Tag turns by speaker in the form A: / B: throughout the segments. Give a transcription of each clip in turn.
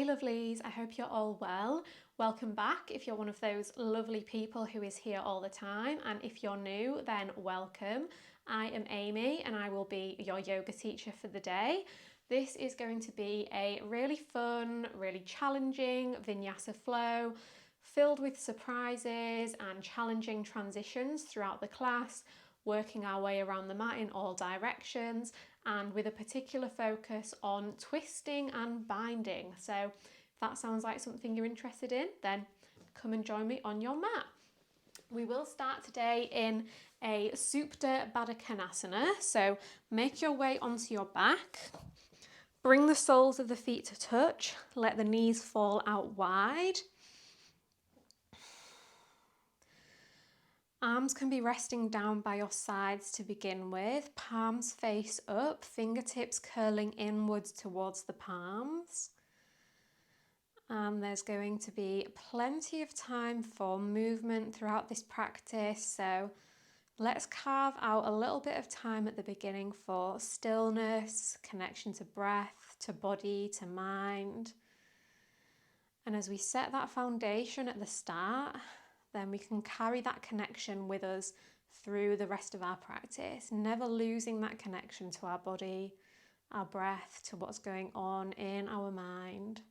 A: Hey lovelies, I hope you're all well. Welcome back if you're one of those lovely people who is here all the time, and if you're new, then welcome. I am Amy and I will be your yoga teacher for the day. This is going to be a really fun, really challenging Vinyasa flow, filled with surprises and challenging transitions throughout the class, working our way around the mat in all directions, and with a particular focus on twisting and binding. So if that sounds like something you're interested in, then come and join me on your mat. We will start today in a Supta Bakasana. So make your way onto your back. Bring the soles of the feet to touch. Let the knees fall out wide. Arms can be resting down by your sides to begin with, palms face up, fingertips curling inwards towards the palms. And there's going to be plenty of time for movement throughout this practice, so let's carve out a little bit of time at the beginning for stillness, connection to breath, to body, to mind. And as we set that foundation at the start, then we can carry that connection with us through the rest of our practice, never losing that connection to our body, our breath, to what's going on in our mind.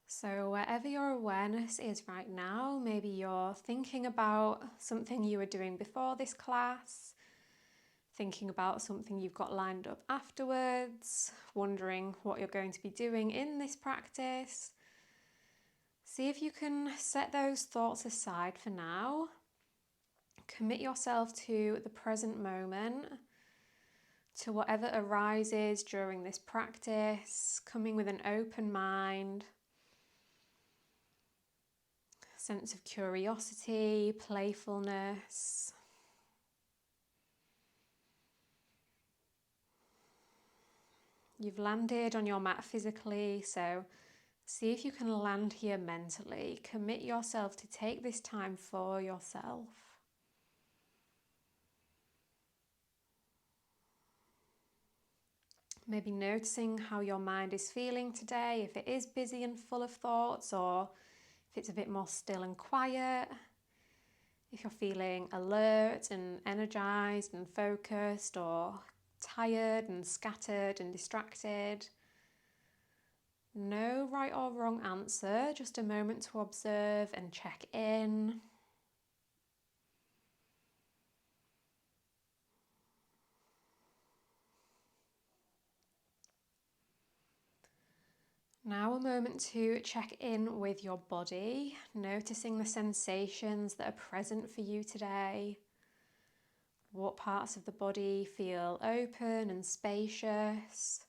A: So wherever your awareness is right now, maybe you're thinking about something you were doing before this class, thinking about something you've got lined up afterwards, wondering what you're going to be doing in this practice. See if you can set those thoughts aside for now. Commit yourself to the present moment, to whatever arises during this practice, coming with an open mind, sense of curiosity, playfulness. You've landed on your mat physically, so see if you can land here mentally. Commit yourself to take this time for yourself. Maybe noticing how your mind is feeling today, if it is busy and full of thoughts, or if it's a bit more still and quiet. If you're feeling alert and energized and focused, or tired and scattered and distracted. No right or wrong answer, just a moment to observe and check in. Now a moment to check in with your body, noticing the sensations that are present for you today. What parts of the body feel open and spacious?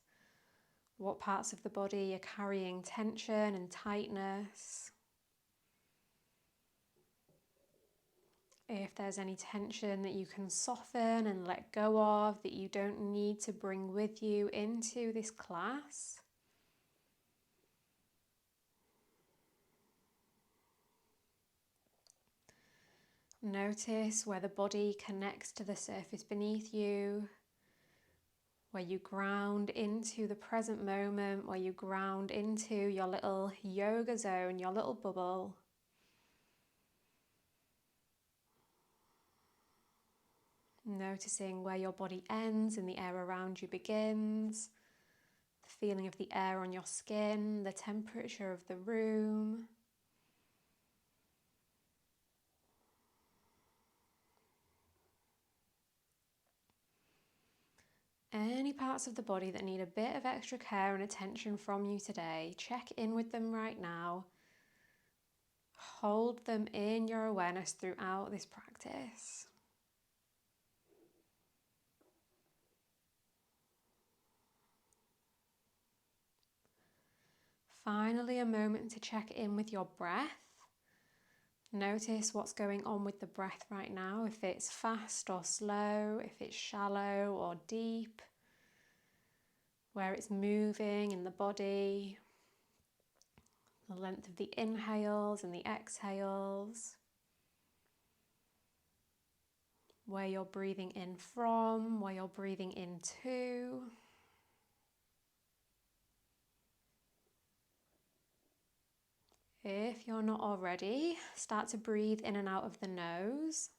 A: What parts of the body are carrying tension and tightness? If there's any tension that you can soften and let go of, that you don't need to bring with you into this class. Notice where the body connects to the surface beneath you, where you ground into the present moment, where you ground into your little yoga zone, your little bubble. Noticing where your body ends and the air around you begins, the feeling of the air on your skin, the temperature of the room. Any parts of the body that need a bit of extra care and attention from you today, check in with them right now. Hold them in your awareness throughout this practice. Finally, a moment to check in with your breath. Notice what's going on with the breath right now, if it's fast or slow, if it's shallow or deep, where it's moving in the body, the length of the inhales and the exhales. where you're breathing in from, where you're breathing into. If you're not already, start to breathe in and out of the nose.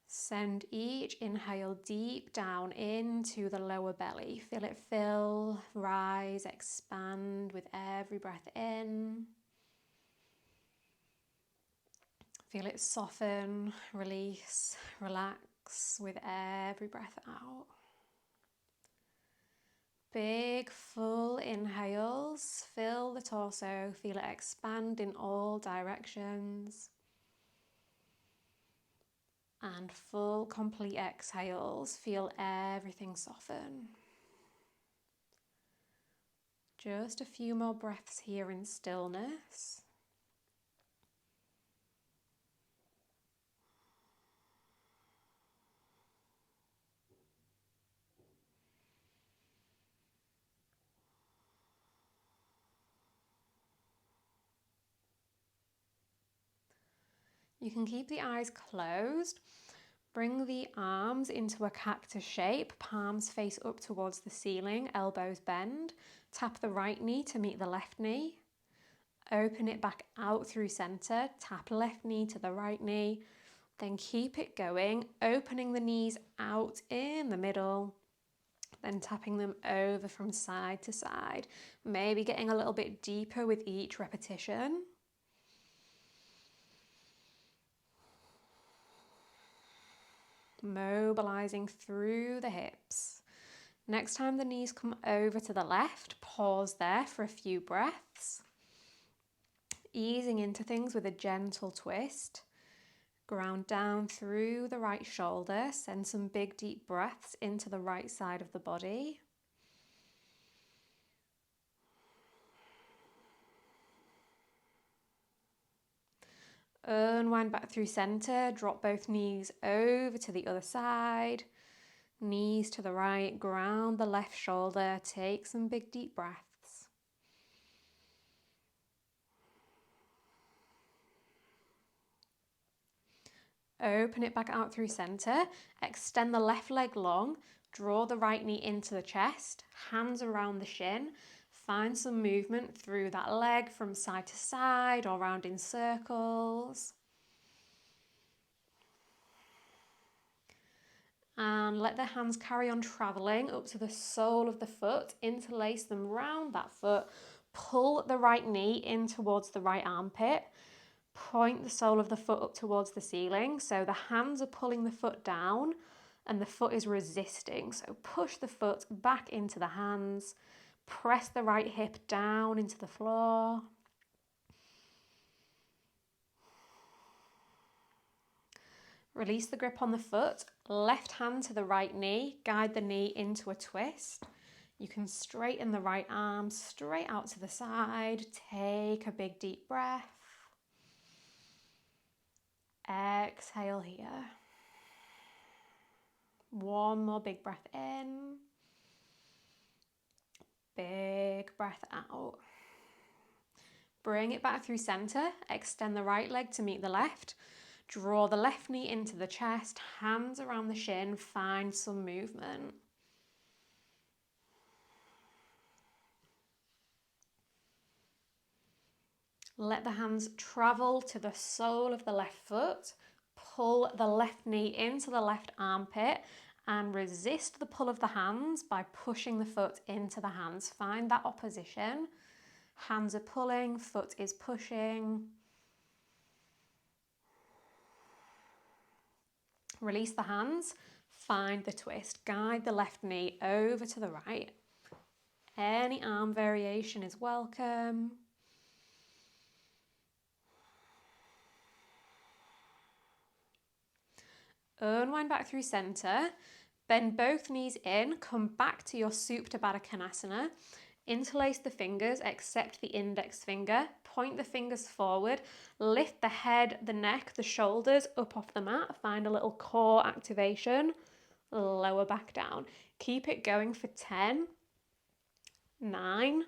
A: Send each inhale deep down into the lower belly. Feel it fill, rise, expand with every breath in. Feel it soften, release, relax with every breath out. Big full inhales, fill the torso, feel it expand in all directions. And full complete exhales, feel everything soften. Just a few more breaths here in stillness. You can keep the eyes closed. Bring the arms into a cactus shape, palms face up towards the ceiling, elbows bend. Tap the right knee to meet the left knee. Open it back out through center, tap left knee to the right knee. Then keep it going, opening the knees out in the middle. Then tapping them over from side to side. Maybe getting a little bit deeper with each repetition. Mobilizing through the hips. Next time the knees come over to the left, pause there for a few breaths. Easing into things with a gentle twist. Ground down through the right shoulder. Send some big deep breaths into the right side of the body. Unwind back through center. Drop both knees over to the other side. Knees to the right, ground the left shoulder, take some big deep breaths. Open it back out through center, extend the left leg long, draw the right knee into the chest, hands around the shin, find some movement through that leg from side to side or round in circles. And let the hands carry on traveling up to the sole of the foot, interlace them round that foot, pull the right knee in towards the right armpit, point the sole of the foot up towards the ceiling, so the hands are pulling the foot down and the foot is resisting, so push the foot back into the hands, press the right hip down into the floor. Release the grip on the foot, left hand to the right knee, guide the knee into a twist. You can straighten the right arm straight out to the side, take a big deep breath. Exhale here. One more big breath in. Big breath out. Bring it back through center, extend the right leg to meet the left. Draw the left knee into the chest, hands around the shin, find some movement. Let the hands travel to the sole of the left foot. Pull the left knee into the left armpit and resist the pull of the hands by pushing the foot into the hands. Find that opposition. Hands are pulling, foot is pushing. Release the hands, find the twist. Guide the left knee over to the right. Any arm variation is welcome. Unwind back through center. Bend both knees in, come back to your Supta Baddha Konasana. Interlace the fingers, except the index finger. Point the fingers forward. Lift the head, the neck, the shoulders up off the mat. Find a little core activation. Lower back down. Keep it going for 10, 9,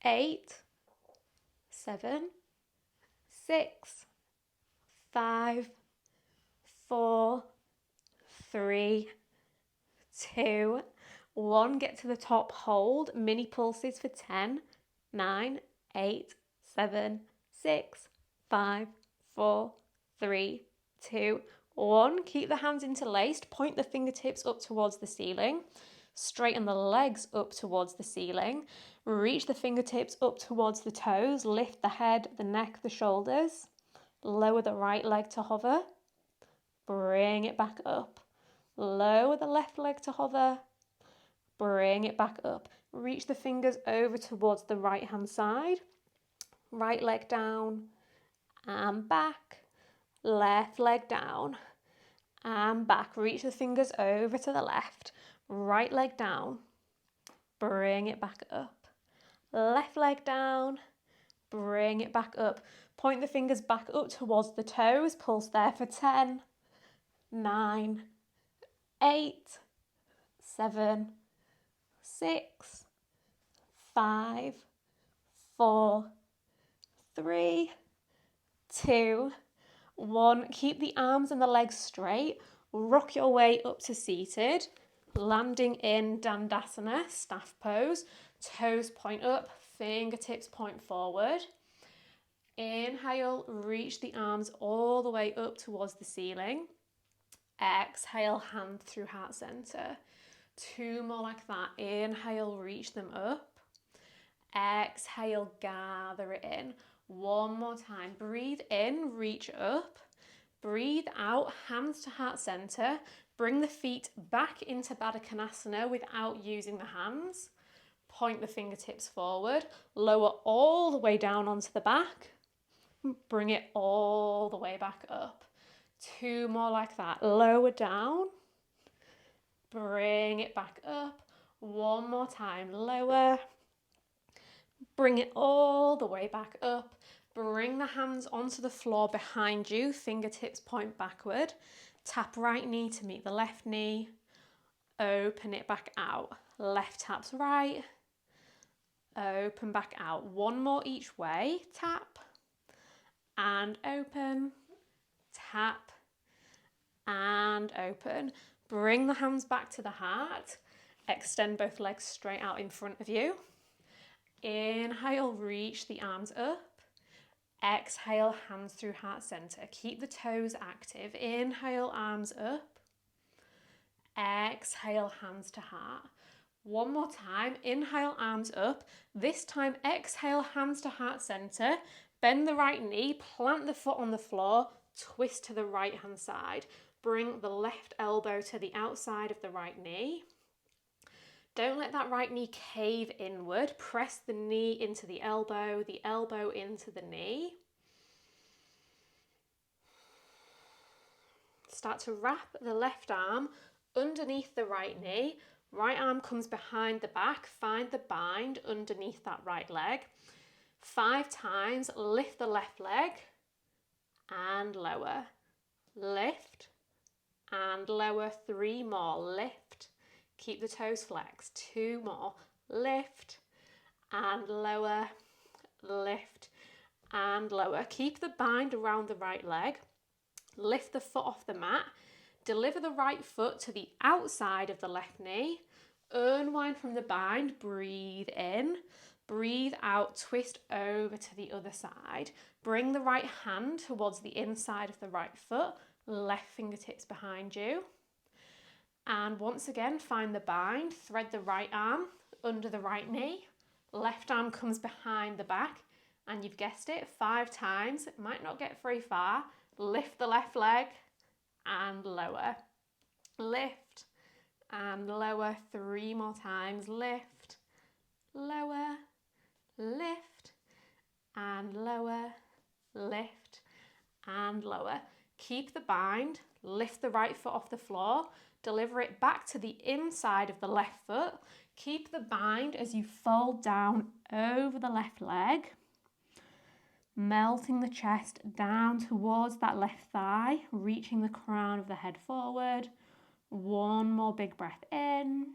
A: 8, 7, 6, 5, 4, 3, 2, 1. Get to the top, hold. Mini pulses for 10, 9, 8, 7, 6, 5, 4, 3, 2, 1. Keep the hands interlaced. Point the fingertips up towards the ceiling. Straighten the legs up towards the ceiling. Reach the fingertips up towards the toes. Lift the head, the neck, the shoulders. Lower the right leg to hover. Bring it back up. Lower the left leg to hover. Bring it back up. Reach the fingers over towards the right hand side. Right leg down and back. Left leg down and back. Reach the fingers over to the left. Right leg down. Bring it back up. Left leg down. Bring it back up. Point the fingers back up towards the toes. Pulse there for 10, 9, 8, 7, 6, 5, 4, 3, 2, 1. Keep the arms and the legs straight. Rock your way up to seated. Landing in Dandasana, staff pose. Toes point up, fingertips point forward. Inhale, reach the arms all the way up towards the ceiling. Exhale, hand through heart center. 2 more like that. Inhale, reach them up. Exhale, gather it in. 1 more time. Breathe in, reach up. Breathe out, hands to heart center. Bring the feet back into bakasana without using the hands. Point the fingertips forward. Lower all the way down onto the back. Bring it all the way back up. 2 more like that. Lower down. Bring it back up. 1 more time. Lower. Bring it all the way back up. Bring the hands onto the floor behind you. Fingertips point backward. Tap right knee to meet the left knee. Open it back out. Left taps right. Open back out. 1 more each way. Tap. And open. Tap. And open. Bring the hands back to the heart. Extend both legs straight out in front of you. Inhale, reach the arms up. Exhale, hands through heart center. Keep the toes active. Inhale, arms up. Exhale, hands to heart. 1 more time. Inhale, arms up. This time, exhale, hands to heart center. Bend the right knee, plant the foot on the floor, twist to the right hand side. Bring the left elbow to the outside of the right knee. Don't let that right knee cave inward. Press the knee into the elbow into the knee. Start to wrap the left arm underneath the right knee. Right arm comes behind the back. Find the bind underneath that right leg. 5 times, lift the left leg and lower. Lift and lower. 3 more. Lift. Keep the toes flexed. 2 more. Lift and lower. Lift and lower. Keep the bind around the right leg. Lift the foot off the mat. Deliver the right foot to the outside of the left knee. Unwind from the bind. Breathe in. Breathe out. Twist over to the other side. Bring the right hand towards the inside of the right foot. Left fingertips behind you. And once again, find the bind. Thread the right arm under the right knee. Left arm comes behind the back. And you've guessed it, 5 times. It might not get very far. Lift the left leg and lower. Lift and lower. 3 more times. Lift, lower, lift and lower, lift and lower. Keep the bind. Lift the right foot off the floor. Deliver it back to the inside of the left foot. Keep the bind as you fold down over the left leg. Melting the chest down towards that left thigh, reaching the crown of the head forward. 1 more big breath in.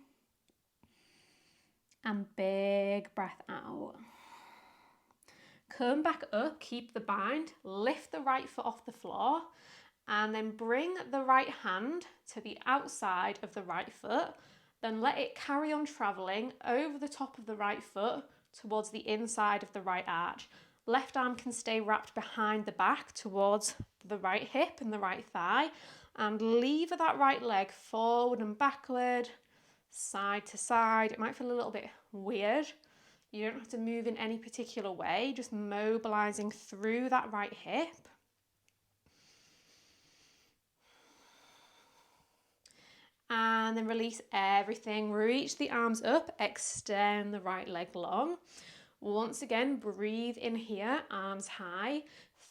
A: And big breath out. Come back up, keep the bind. Lift the right foot off the floor. And then bring the right hand to the outside of the right foot. Then let it carry on travelling over the top of the right foot towards the inside of the right arch. Left arm can stay wrapped behind the back towards the right hip and the right thigh. And lever that right leg forward and backward, side to side. It might feel a little bit weird. You don't have to move in any particular way, just mobilizing through that right hip. And then release everything. Reach the arms up, extend the right leg long. Once again, breathe in here, arms high.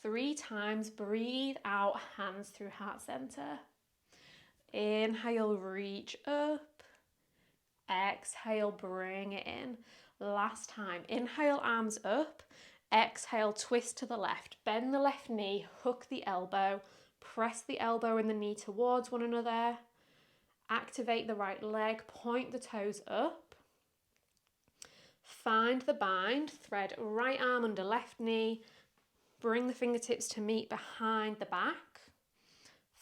A: 3 times, breathe out, hands through heart center. Inhale, reach up. Exhale, bring it in. Last time, inhale, arms up. Exhale, twist to the left. Bend the left knee, hook the elbow. Press the elbow and the knee towards one another. Activate the right leg, point the toes up. Find the bind, thread right arm under left knee. Bring the fingertips to meet behind the back.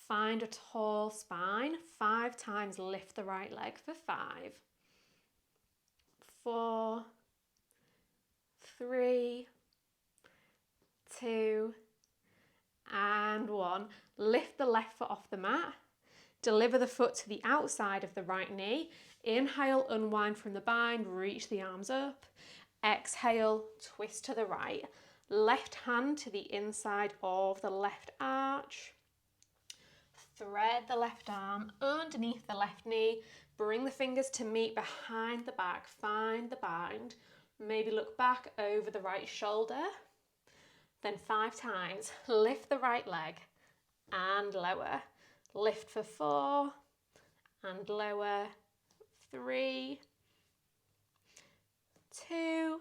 A: Find a tall spine. 5 times, lift the right leg for 5, 4, 3, 2, and 1. Lift the left foot off the mat. Deliver the foot to the outside of the right knee. Inhale, unwind from the bind, reach the arms up. Exhale, twist to the right. Left hand to the inside of the left arch. Thread the left arm underneath the left knee. Bring the fingers to meet behind the back. Find the bind. Maybe look back over the right shoulder. Then 5 times, lift the right leg and lower. Lift for 4 and lower. 3, 2,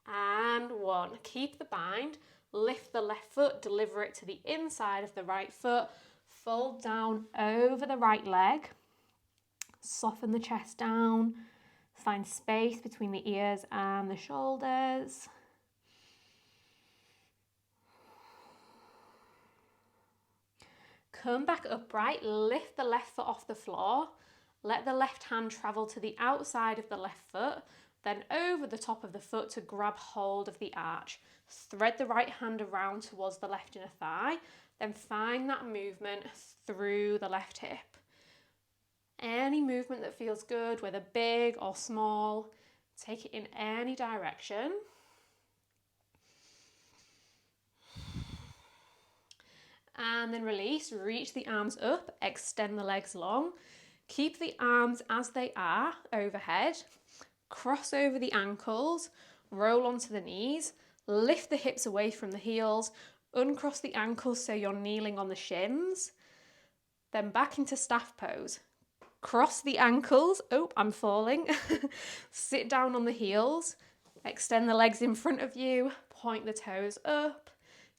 A: and 1. Keep the bind. Lift the left foot, deliver it to the inside of the right foot. Fold down over the right leg. Soften the chest down. Find space between the ears and the shoulders. Come back upright, lift the left foot off the floor. Let the left hand travel to the outside of the left foot, then over the top of the foot to grab hold of the arch. Thread the right hand around towards the left inner thigh, then find that movement through the left hip. Any movement that feels good, whether big or small, take it in any direction. And then release, reach the arms up, extend the legs long. Keep the arms as they are overhead. Cross over the ankles, roll onto the knees, lift the hips away from the heels, uncross the ankles so you're kneeling on the shins. Then back into staff pose. Cross the ankles, oh, I'm falling. Sit down on the heels, extend the legs in front of you, point the toes up.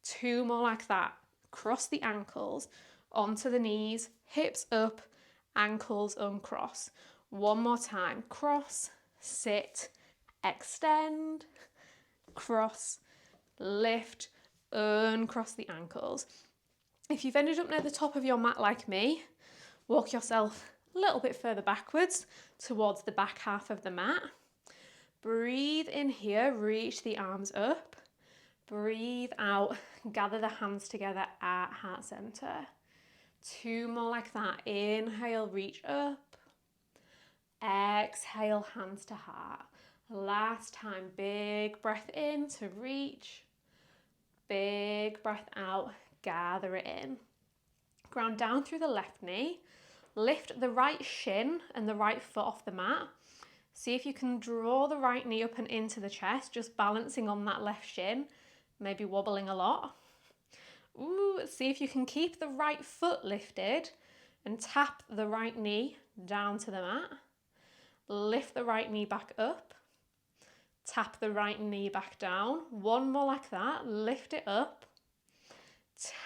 A: 2 more like that. Cross the ankles, onto the knees, hips up, ankles uncross. 1 more time. Cross, sit, extend, cross, lift, uncross the ankles. If you've ended up near the top of your mat like me, walk yourself a little bit further backwards towards the back half of the mat. Breathe in here, reach the arms up. Breathe out, gather the hands together at heart center. 2 more like that. Inhale, reach up. Exhale, hands to heart. Last time, big breath in to reach. Big breath out, gather it in. Ground down through the left knee. Lift the right shin and the right foot off the mat. See if you can draw the right knee up and into the chest, just balancing on that left shin, maybe wobbling a lot. Ooh, see if you can keep the right foot lifted and tap the right knee down to the mat. Lift the right knee back up. Tap the right knee back down. 1 more like that. Lift it up.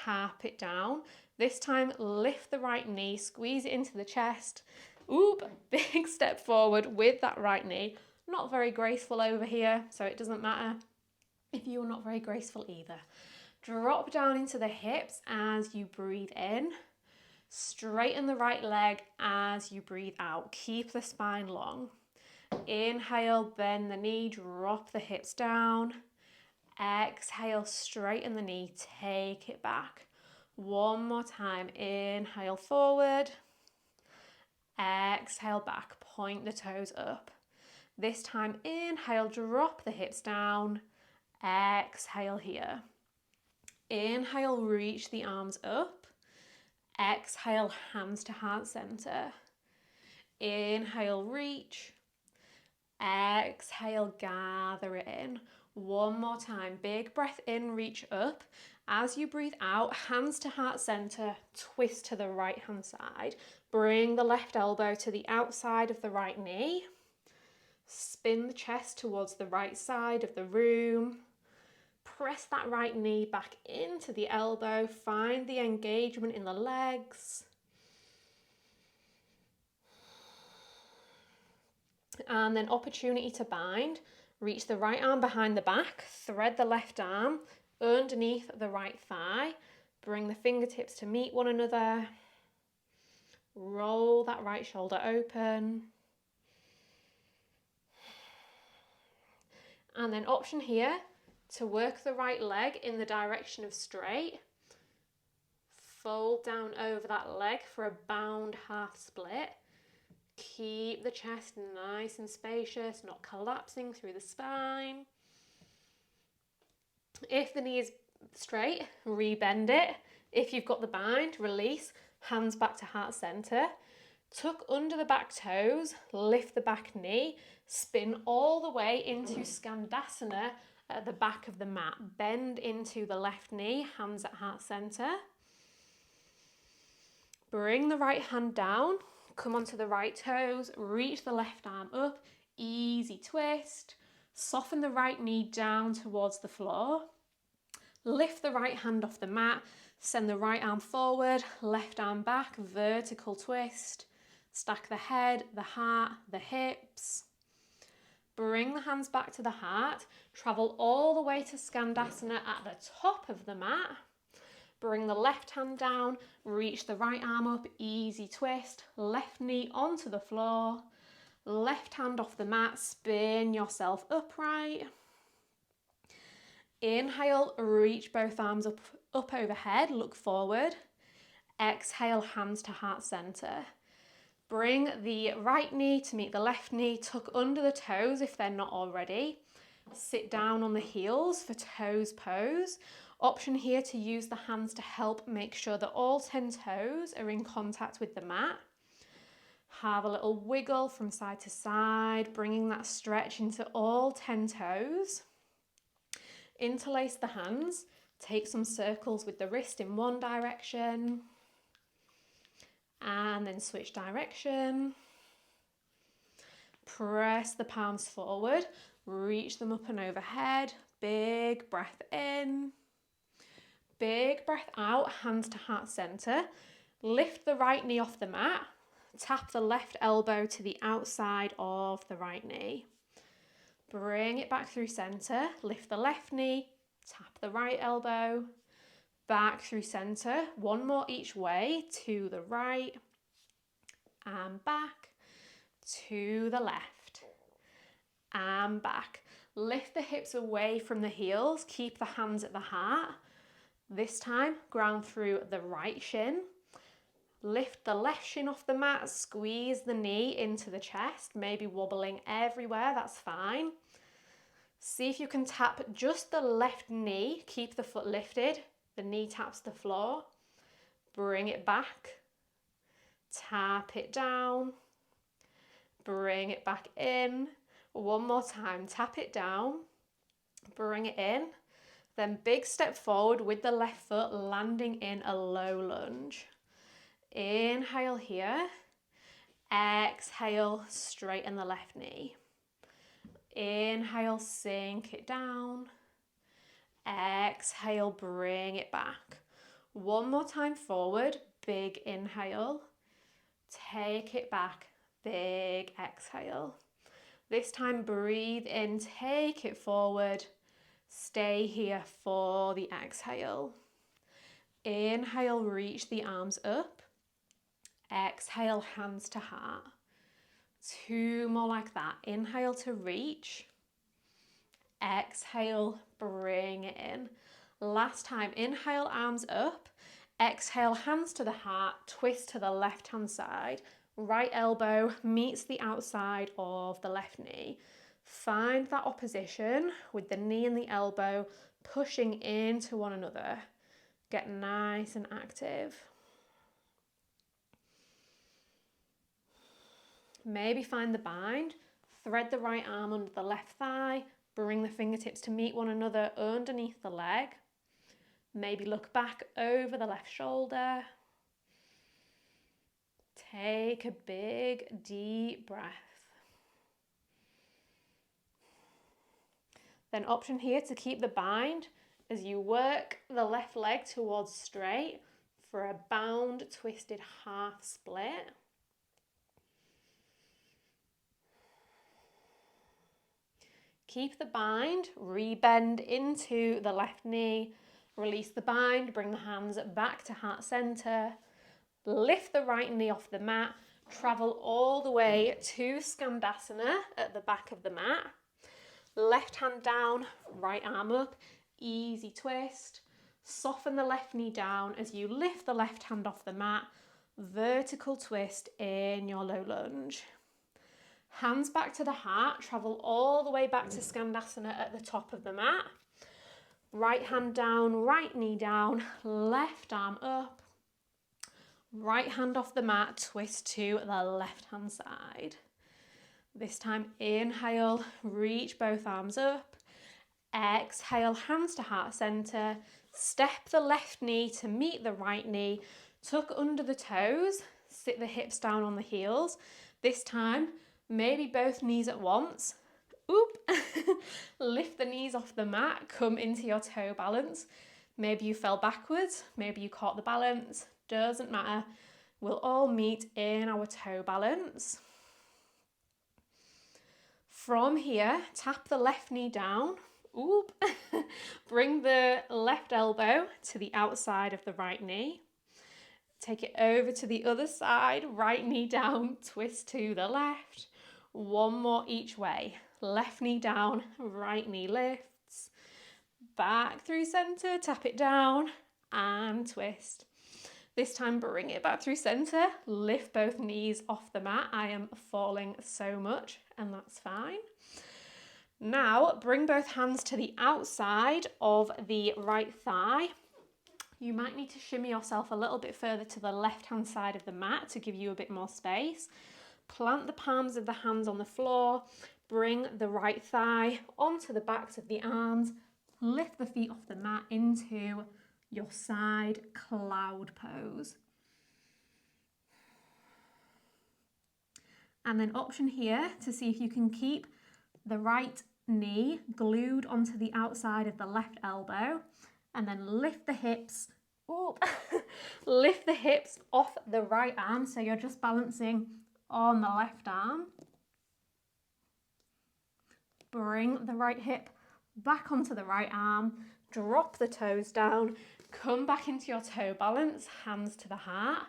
A: Tap it down. This time, lift the right knee, squeeze it into the chest. Oop, big step forward with that right knee. Not very graceful over here, so it doesn't matter if you're not very graceful either. Drop down into the hips as you breathe in. Straighten the right leg as you breathe out. Keep the spine long. Inhale, bend the knee, drop the hips down. Exhale, straighten the knee, take it back. One more time. Inhale, forward. Exhale, back. Point the toes up. This time, inhale, drop the hips down. Exhale here. Inhale, reach the arms up. Exhale, hands to heart center. Inhale, reach. Exhale, gather it in. One more time. Big breath in, reach up. As you breathe out, hands to heart center, twist to the right hand side. Bring the left elbow to the outside of the right knee. Spin the chest towards the right side of the room. Press that right knee back into the elbow. Find the engagement in the legs. And then opportunity to bind. Reach the right arm behind the back. Thread the left arm underneath the right thigh. Bring the fingertips to meet one another. Roll that right shoulder open. And then option here to work the right leg in the direction of straight. Fold down over that leg for a bound half split. Keep the chest nice and spacious, not collapsing through the spine. If the knee is straight, rebend it. If you've got the bind, release, hands back to heart center. Tuck under the back toes, lift the back knee, spin all the way into Skandasana at the back of the mat. Bend into the left knee, hands at heart center. Bring the right hand down, come onto the right toes, reach the left arm up, easy twist. Soften the right knee down towards the floor. Lift the right hand off the mat, send the right arm forward, left arm back, vertical twist. Stack the head, the heart, the hips. Bring the hands back to the heart. Travel all the way to Skandasana at the top of the mat. Bring the left hand down, reach the right arm up, easy twist. Left knee onto the floor. Left hand off the mat, spin yourself upright. Inhale, reach both arms up overhead, look forward. Exhale, hands to heart center. Bring the right knee to meet the left knee, tuck under the toes if they're not already. Sit down on the heels for toes pose. Option here to use the hands to help make sure that all 10 toes are in contact with the mat. Have a little wiggle from side to side, bringing that stretch into all 10 toes. Interlace the hands, take some circles with the wrist in one direction. And then switch direction. Press the palms forward, reach them up and overhead. Big breath in. Big breath out, hands to heart center. Lift the right knee off the mat. Tap the left elbow to the outside of the right knee. Bring it back through center. Lift the left knee, tap the right elbow. Back through center, one more each way, to the right and back, to the left and back. Lift the hips away from the heels, keep the hands at the heart. This time, ground through the right shin. Lift the left shin off the mat, squeeze the knee into the chest, maybe wobbling everywhere, that's fine. See if you can tap just the left knee, keep the foot lifted. The knee taps the floor, bring it back, tap it down, bring it back in. One more time, tap it down, bring it in. Then big step forward with the left foot, landing in a low lunge. Inhale here, exhale, straighten the left knee. Inhale, sink it down. Exhale, bring it back. One more time forward, big inhale. Take it back, big exhale. This time breathe in, take it forward. Stay here for the exhale. Inhale, reach the arms up. Exhale, hands to heart. 2 more like that. Inhale to reach. Exhale, bring it in. Last time, inhale, arms up. Exhale, hands to the heart, twist to the left hand side. Right elbow meets the outside of the left knee. Find that opposition with the knee and the elbow pushing into one another. Get nice and active. Maybe find the bind. Thread the right arm under the left thigh. Bring the fingertips to meet one another underneath the leg. Maybe look back over the left shoulder. Take a big, deep breath. Then option here to keep the bind as you work the left leg towards straight for a bound twisted half split. Keep the bind, rebend into the left knee, release the bind, bring the hands back to heart center, lift the right knee off the mat, travel all the way to Skandasana at the back of the mat. Left hand down, right arm up, easy twist. Soften the left knee down as you lift the left hand off the mat, vertical twist in your low lunge. Hands back to the heart, travel all the way back to Skandasana at the top of the mat. Right hand down, right knee down, left arm up. Right hand off the mat, twist to the left hand side. This time, inhale, reach both arms up. Exhale, hands to heart center. Step the left knee to meet the right knee. Tuck under the toes, sit the hips down on the heels. This time, maybe both knees at once. Oop! Lift the knees off the mat, come into your toe balance. Maybe you fell backwards, maybe you caught the balance. Doesn't matter. We'll all meet in our toe balance. From here, tap the left knee down. Oop! Bring the left elbow to the outside of the right knee. Take it over to the other side, right knee down, twist to the left. One more each way. Left knee down, right knee lifts. Back through center, tap it down and twist. This time bring it back through center, lift both knees off the mat. I am falling so much and that's fine. Now bring both hands to the outside of the right thigh. You might need to shimmy yourself a little bit further to the left hand side of the mat to give you a bit more space. Plant the palms of the hands on the floor, bring the right thigh onto the backs of the arms, lift the feet off the mat into your side cloud pose. And then option here to see if you can keep the right knee glued onto the outside of the left elbow and then lift the hips, lift the hips off the right arm so you're just balancing on the left arm. Bring the right hip back onto the right arm, drop the toes down, come back into your toe balance, hands to the heart.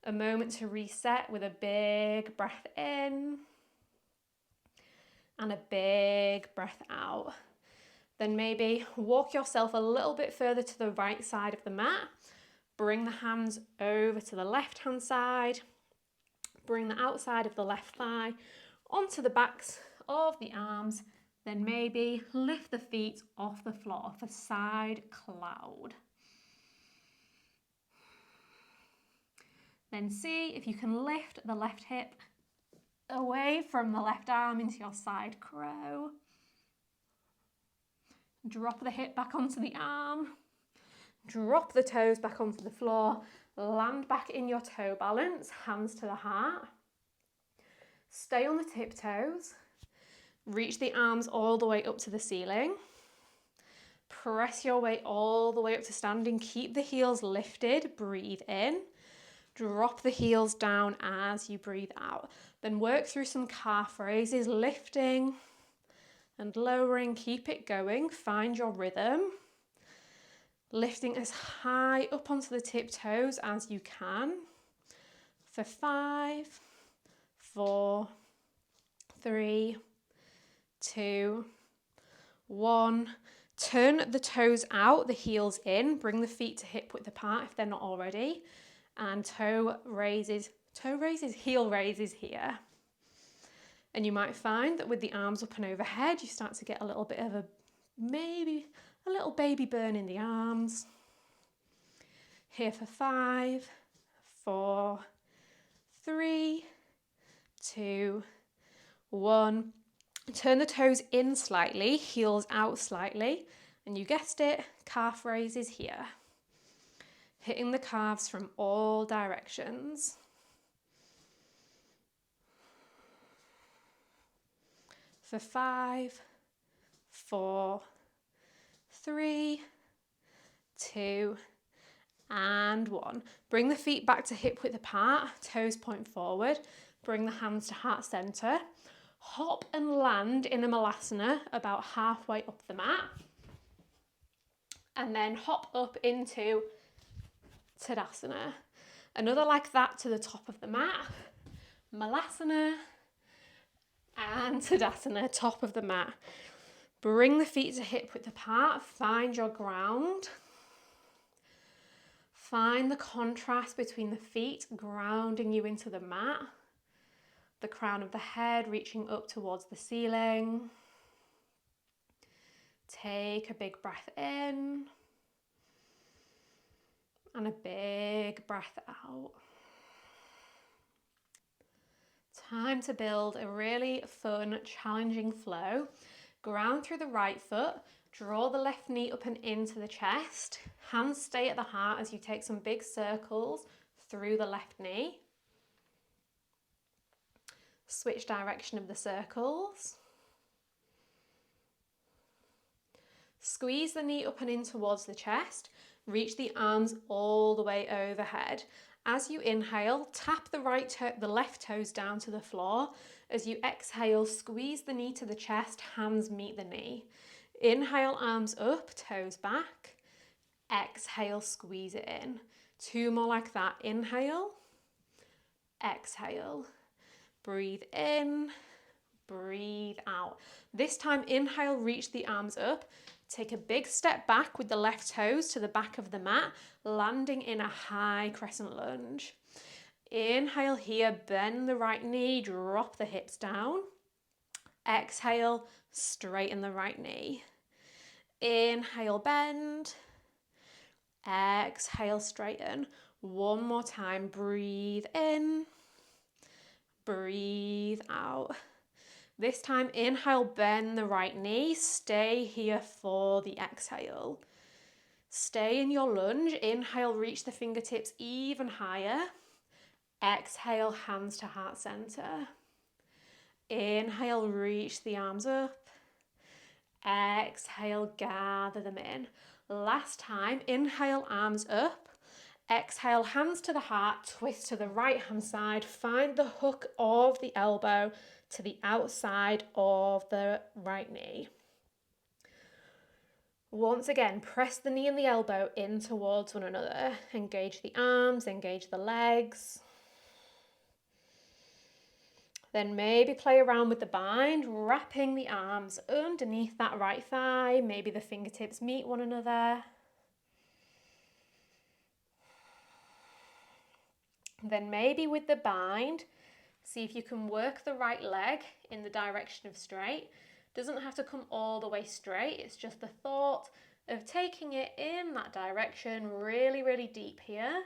A: A moment to reset with a big breath in and a big breath out. Then maybe walk yourself a little bit further to the right side of the mat. Bring the hands over to the left hand side. Bring the outside of the left thigh onto the backs of the arms. Then maybe lift the feet off the floor for side cloud. Then see if you can lift the left hip away from the left arm into your side crow. Drop the hip back onto the arm. Drop the toes back onto the floor. Land back in your toe balance, hands to the heart. Stay on the tiptoes. Reach the arms all the way up to the ceiling. Press your way all the way up to standing. Keep the heels lifted. Breathe in. Drop the heels down as you breathe out. Then work through some calf raises, lifting and lowering. Keep it going, find your rhythm. Lifting as high up onto the tiptoes as you can. For 5, 4, 3, 2, 1. Turn the toes out, the heels in. Bring the feet to hip width apart if they're not already. And toe raises, heel raises here. And you might find that with the arms up and overhead, you start to get a little bit of maybe a little baby burn in the arms. Here for 5, 4, 3, 2, 1. Turn the toes in slightly, heels out slightly, and you guessed it, calf raises here. Hitting the calves from all directions. For 5, 4, 3, 2, and 1. Bring the feet back to hip width apart, toes point forward. Bring the hands to heart center. Hop and land in a malasana about halfway up the mat. And then hop up into Tadasana. Another like that to the top of the mat. Malasana and Tadasana, top of the mat. Bring the feet to hip width apart. Find your ground. Find the contrast between the feet grounding you into the mat. The crown of the head reaching up towards the ceiling. Take a big breath in. And a big breath out. Time to build a really fun, challenging flow. Ground through the right foot. Draw the left knee up and into the chest. Hands stay at the heart as you take some big circles through the left knee. Switch direction of the circles. Squeeze the knee up and in towards the chest. Reach the arms all the way overhead. As you inhale, tap the left toes down to the floor. As you exhale, squeeze the knee to the chest, hands meet the knee. Inhale, arms up, toes back. Exhale, squeeze it in. 2 more like that. Inhale, exhale. Breathe in, breathe out. This time, inhale, reach the arms up. Take a big step back with the left toes to the back of the mat, landing in a high crescent lunge. Inhale here, bend the right knee, drop the hips down. Exhale, straighten the right knee. Inhale, bend. Exhale, straighten. 1 more time, breathe in. Breathe out. This time, inhale, bend the right knee. Stay here for the exhale. Stay in your lunge. Inhale, reach the fingertips even higher. Exhale, hands to heart center. Inhale, reach the arms up. Exhale, gather them in. Last time, inhale, arms up. Exhale, hands to the heart, twist to the right hand side. Find the hook of the elbow to the outside of the right knee. Once again, press the knee and the elbow in towards one another. Engage the arms, engage the legs. Then maybe play around with the bind, wrapping the arms underneath that right thigh. Maybe the fingertips meet one another. Then maybe with the bind, see if you can work the right leg in the direction of straight. Doesn't have to come all the way straight. It's just the thought of taking it in that direction really, really deep here.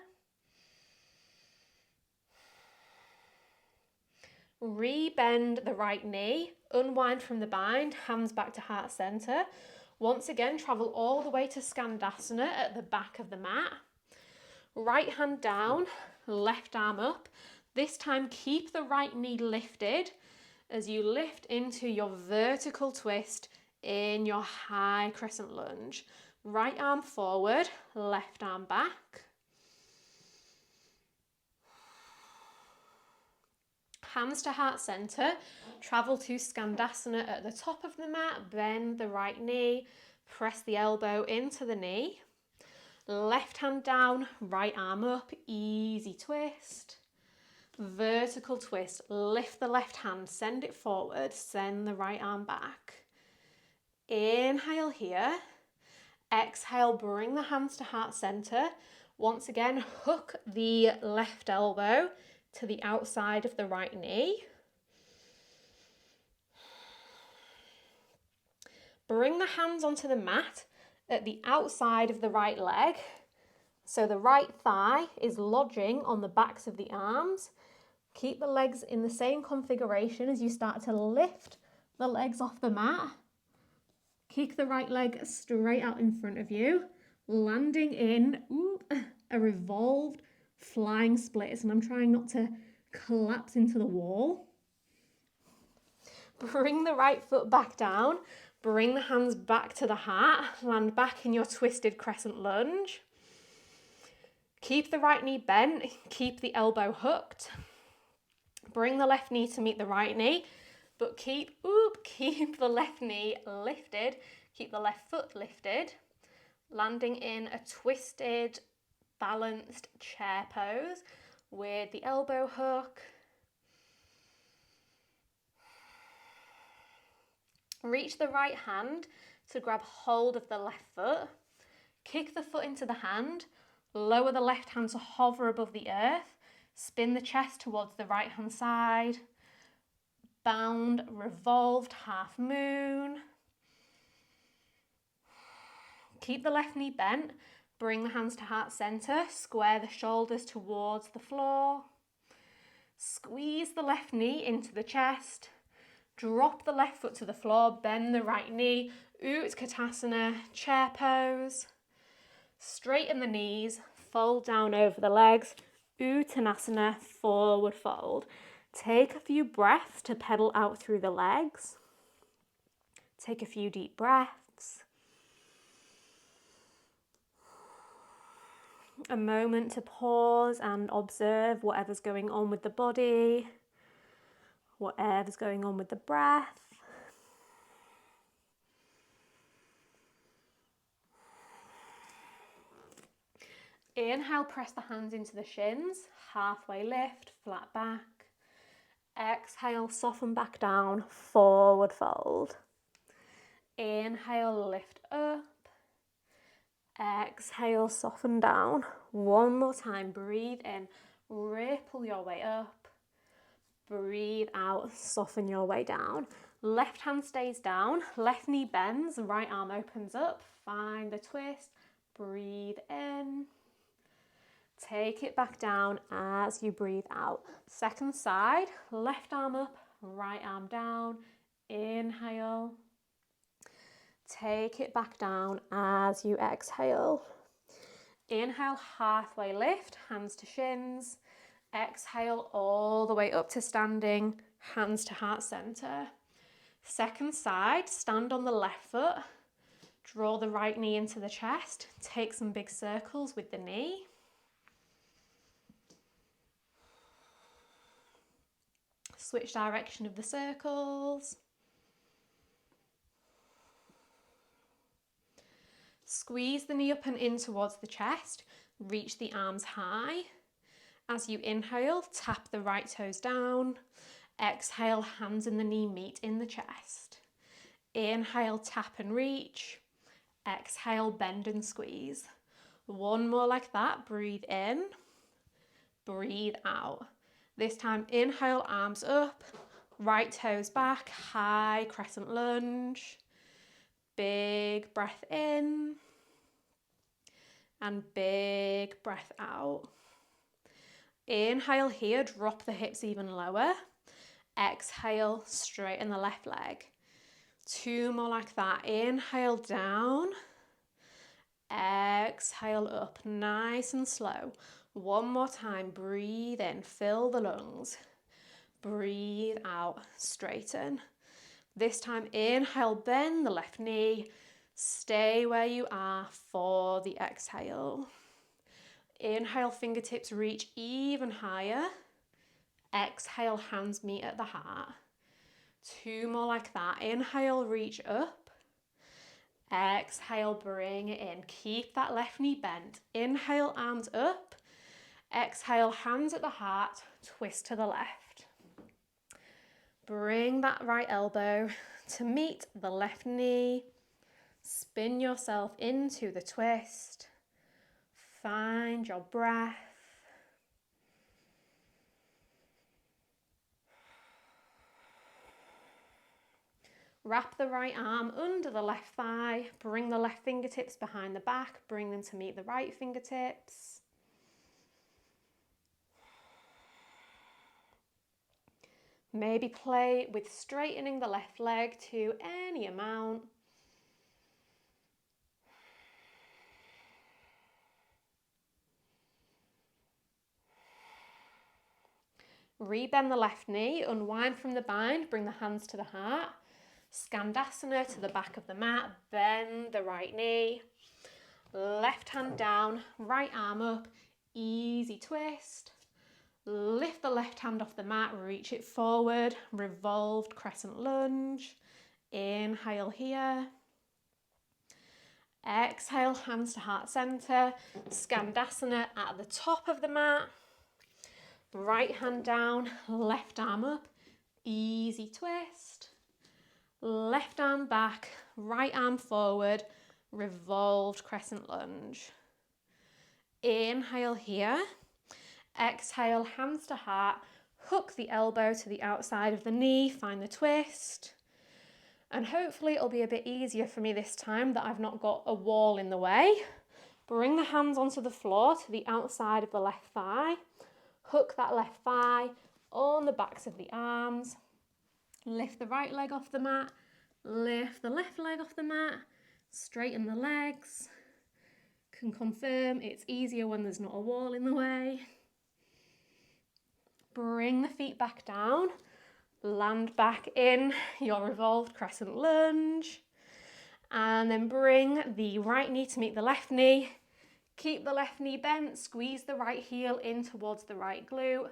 A: Re-bend the right knee, unwind from the bind, hands back to heart center. Once again, travel all the way to Skandasana at the back of the mat. Right hand down, left arm up. This time, keep the right knee lifted as you lift into your vertical twist in your high crescent lunge. Right arm forward, left arm back. Hands to heart center, travel to Skandasana at the top of the mat, bend the right knee, press the elbow into the knee. Left hand down, right arm up, easy twist. Vertical twist, lift the left hand, send it forward, send the right arm back. Inhale here. Exhale, bring the hands to heart center. Once again, hook the left elbow to the outside of the right knee. Bring the hands onto the mat at the outside of the right leg. So the right thigh is lodging on the backs of the arms. Keep the legs in the same configuration as you start to lift the legs off the mat. Kick the right leg straight out in front of you, landing in a revolved flying splits, and I'm trying not to collapse into the wall. Bring the right foot back down, bring the hands back to the heart, land back in your twisted crescent lunge. Keep the right knee bent, keep the elbow hooked. Bring the left knee to meet the right knee, but keep the left knee lifted, keep the left foot lifted, landing in a twisted, balanced chair pose with the elbow hook. Reach the right hand to grab hold of the left foot, kick the foot into the hand, lower the left hand to hover above the earth, spin the chest towards the right hand side, bound, revolved, half moon. Keep the left knee bent, bring the hands to heart center, square the shoulders towards the floor. Squeeze the left knee into the chest, drop the left foot to the floor, bend the right knee, Utkatasana, chair pose. Straighten the knees, fold down over the legs, Uttanasana, forward fold. Take a few breaths to pedal out through the legs. Take a few deep breaths. A moment to pause and observe whatever's going on with the body, whatever's going on with the breath. Inhale, press the hands into the shins, halfway lift, flat back. Exhale, soften back down, forward fold. Inhale, lift up. Exhale, soften down. One more time, breathe in, ripple your way up. Breathe out, soften your way down. Left hand stays down, left knee bends, right arm opens up. Find the twist, breathe in. Take it back down as you breathe out. Second side, left arm up, right arm down. Inhale. Take it back down as you exhale. Inhale, halfway lift, hands to shins. Exhale all the way up to standing, hands to heart center. Second side, stand on the left foot. Draw the right knee into the chest. Take some big circles with the knee. Switch direction of the circles. Squeeze the knee up and in towards the chest. Reach the arms high. As you inhale, tap the right toes down. Exhale, hands and the knee meet in the chest. Inhale, tap and reach. Exhale, bend and squeeze. One more like that. Breathe in. Breathe out. This time, inhale, arms up, right toes back, high crescent lunge. Big breath in and big breath out. Inhale here, drop the hips even lower. Exhale, straighten the left leg. Two more like that. Inhale down. Exhale up, nice and slow. One more time, breathe in, fill the lungs. Breathe out, straighten. This time, inhale, bend the left knee. Stay where you are for the exhale. Inhale, fingertips reach even higher. Exhale, hands meet at the heart. 2 more like that. Inhale, reach up. Exhale, bring it in. Keep that left knee bent. Inhale, arms up. Exhale, hands at the heart. Twist to the left. Bring that right elbow to meet the left knee. Spin yourself into the twist. Find your breath. Wrap the right arm under the left thigh. Bring the left fingertips behind the back. Bring them to meet the right fingertips. Maybe play with straightening the left leg to any amount. Rebend the left knee, unwind from the bind, bring the hands to the heart. Skandasana to the back of the mat, bend the right knee. Left hand down, right arm up, easy twist. Lift the left hand off the mat, reach it forward, revolved crescent lunge. Inhale here. Exhale, hands to heart center. Skandasana at the top of the mat. Right hand down, left arm up, easy twist. Left arm back, right arm forward, revolved crescent lunge. Inhale here. Exhale, hands to heart. Hook the elbow to the outside of the knee, find the twist. And hopefully it'll be a bit easier for me this time that I've not got a wall in the way. Bring the hands onto the floor to the outside of the left thigh. Hook that left thigh on the backs of the arms. Lift the right leg off the mat. Lift the left leg off the mat. Straighten the legs. Can confirm it's easier when there's not a wall in the way. Bring the feet back down. Land back in your revolved crescent lunge. And then bring the right knee to meet the left knee. Keep the left knee bent, squeeze the right heel in towards the right glute,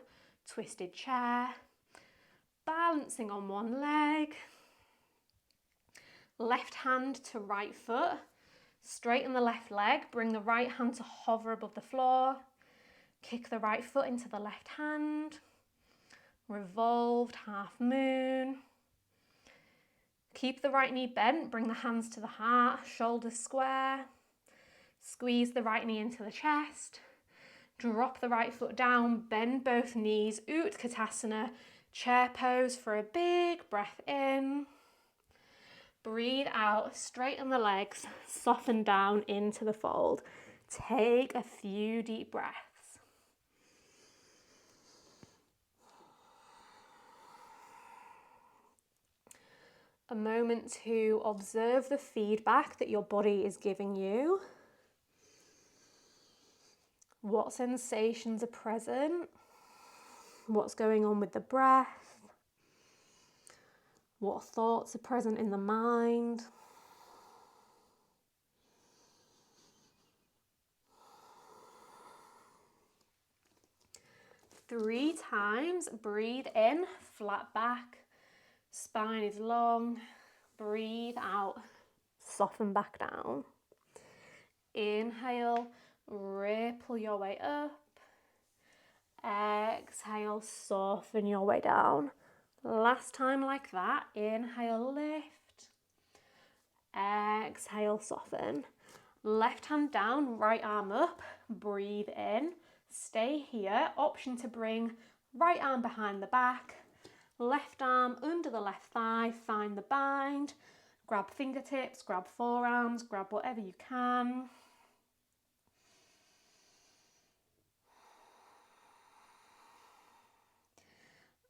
A: twisted chair, balancing on one leg, left hand to right foot, straighten the left leg, bring the right hand to hover above the floor, kick the right foot into the left hand, revolved half moon, keep the right knee bent, bring the hands to the heart, shoulders square. Squeeze the right knee into the chest, drop the right foot down, bend both knees, Utkatasana, chair pose for a big breath in. Breathe out, straighten the legs, soften down into the fold. Take a few deep breaths. A moment to observe the feedback that your body is giving you. What sensations are present? What's going on with the breath? What thoughts are present in the mind? Three times, breathe in, flat back, spine is long. Breathe out, soften back down. Inhale. Ripple your way up. Exhale, soften your way down. Last time like that. Inhale, lift. Exhale, soften. Left hand down, right arm up. Breathe in. Stay here. Option to bring right arm behind the back. Left arm under the left thigh. Find the bind. Grab fingertips, grab forearms, grab whatever you can.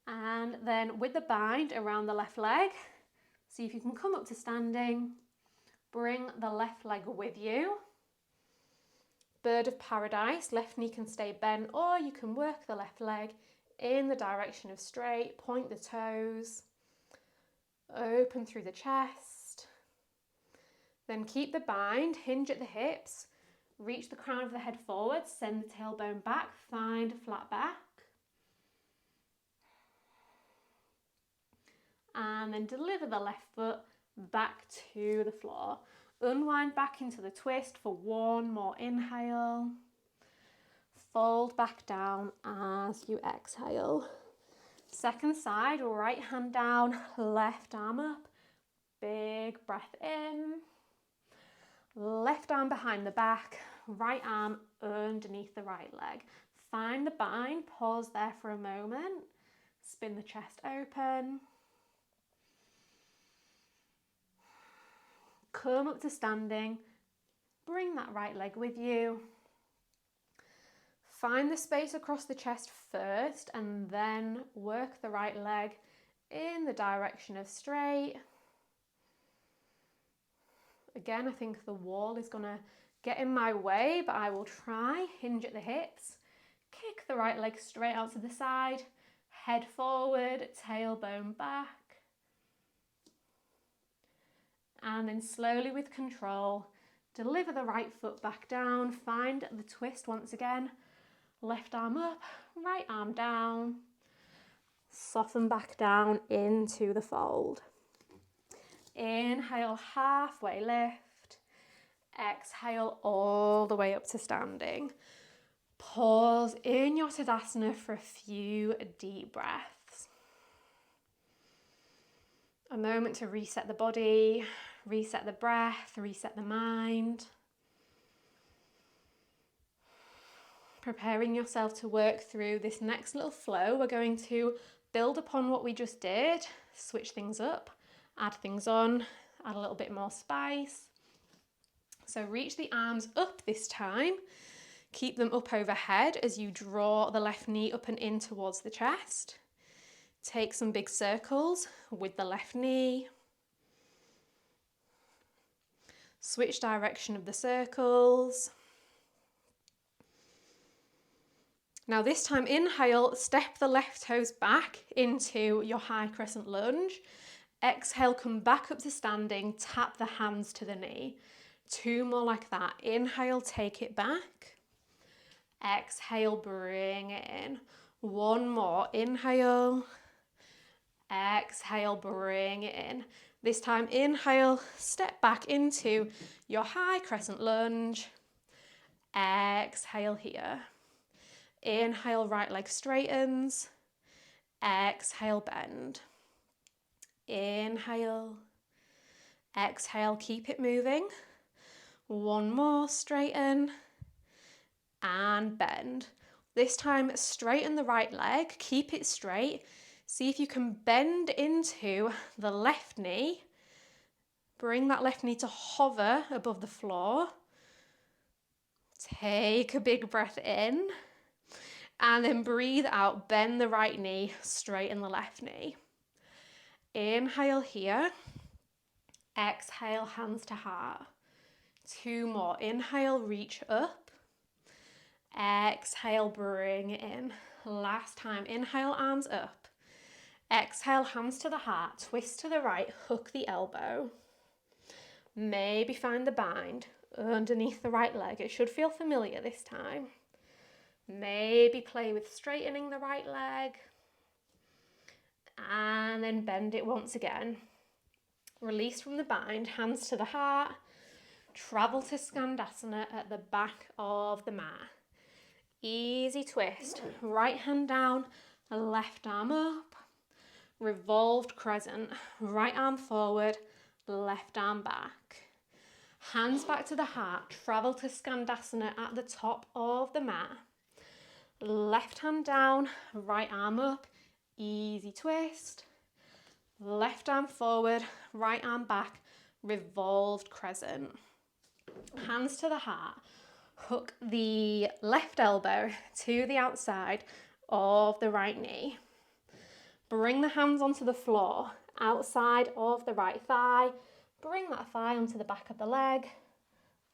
A: And then with the bind around the left leg, see if you can come up to standing. Bring the left leg with you. Bird of paradise, left knee can stay bent, or you can work the left leg in the direction of straight. Point the toes. Open through the chest. Then keep the bind, hinge at the hips. Reach the crown of the head forward, send the tailbone back, find a flat back. and then deliver the left foot back to the floor. Unwind back into the twist for one more inhale. Fold back down as you exhale. Second side, right hand down, left arm up. Big breath in. Left arm behind the back, right arm underneath the right leg. Find the bind, pause there for a moment. Spin the chest open. Come up to standing. Bring that right leg with you. Find the space across the chest first and then work the right leg in the direction of straight. Again, I think the wall is going to get in my way, but I will try. Hinge at the hips. Kick the right leg straight out to the side. Head forward, tailbone back. And then slowly with control, deliver the right foot back down. Find the twist once again. Left arm up, right arm down. Soften back down into the fold. Inhale, halfway lift. Exhale all the way up to standing. Pause in your Tadasana for a few deep breaths. A moment to reset the body, reset the breath, reset the mind. Preparing yourself to work through this next little flow. We're going to build upon what we just did, switch things up, add things on, add a little bit more spice. So reach the arms up this time. Keep them up overhead as you draw the left knee up and in towards the chest. Take some big circles with the left knee. Switch direction of the circles. Now this time, inhale, step the left toes back into your high crescent lunge. Exhale, come back up to standing, tap the hands to the knee. 2 more like that. Inhale, take it back. Exhale, bring it in. 1 more. Inhale. Exhale, bring it in. This time, inhale, step back into your high crescent lunge. Exhale here. Inhale, right leg straightens. Exhale, bend. Inhale. Exhale, keep it moving. 1 more, straighten. And bend. This time, straighten the right leg. Keep it straight. See if you can bend into the left knee. Bring that left knee to hover above the floor. Take a big breath in. And then breathe out, bend the right knee, straighten the left knee. Inhale here. Exhale, hands to heart. 2 more. Inhale, reach up. Exhale, bring it in. Last time. Inhale, arms up. Exhale, hands to the heart. Twist to the right, hook the elbow. Maybe find the bind underneath the right leg. It should feel familiar this time. Maybe play with straightening the right leg. And then bend it once again. Release from the bind, hands to the heart. Travel to Skandasana at the back of the mat. Easy twist. Right hand down, left arm up. Revolved crescent. Right arm forward, left arm back. Hands back to the heart. Travel to Skandasana at the top of the mat. Left hand down, right arm up, easy twist. Left arm forward, right arm back, revolved crescent. Hands to the heart. Hook the left elbow to the outside of the right knee. Bring the hands onto the floor, outside of the right thigh. Bring that thigh onto the back of the leg.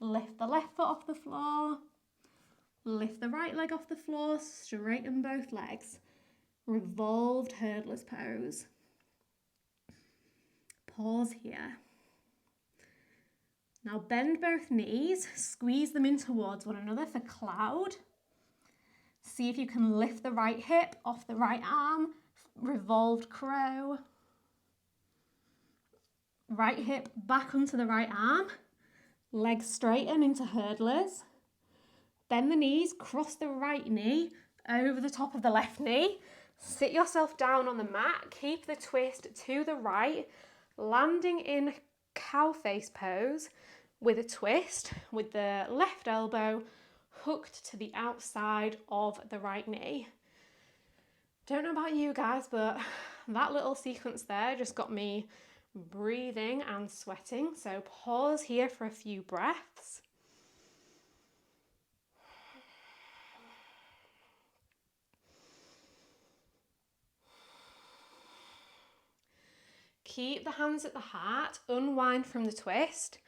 A: Lift the left foot off the floor. Lift the right leg off the floor, straighten both legs. Revolved hurdler's pose. Pause here. Now bend both knees, squeeze them in towards one another for cloud. See if you can lift the right hip off the right arm, revolved crow. Right hip back onto the right arm. Legs straighten into hurdlers. Bend the knees, cross the right knee over the top of the left knee. Sit yourself down on the mat. Keep the twist to the right, landing in cow face pose with a twist with the left elbow hooked to the outside of the right knee. Don't know about you guys, but that little sequence there just got me breathing and sweating. So pause here for a few breaths. Keep the hands at the heart, unwind from the twist.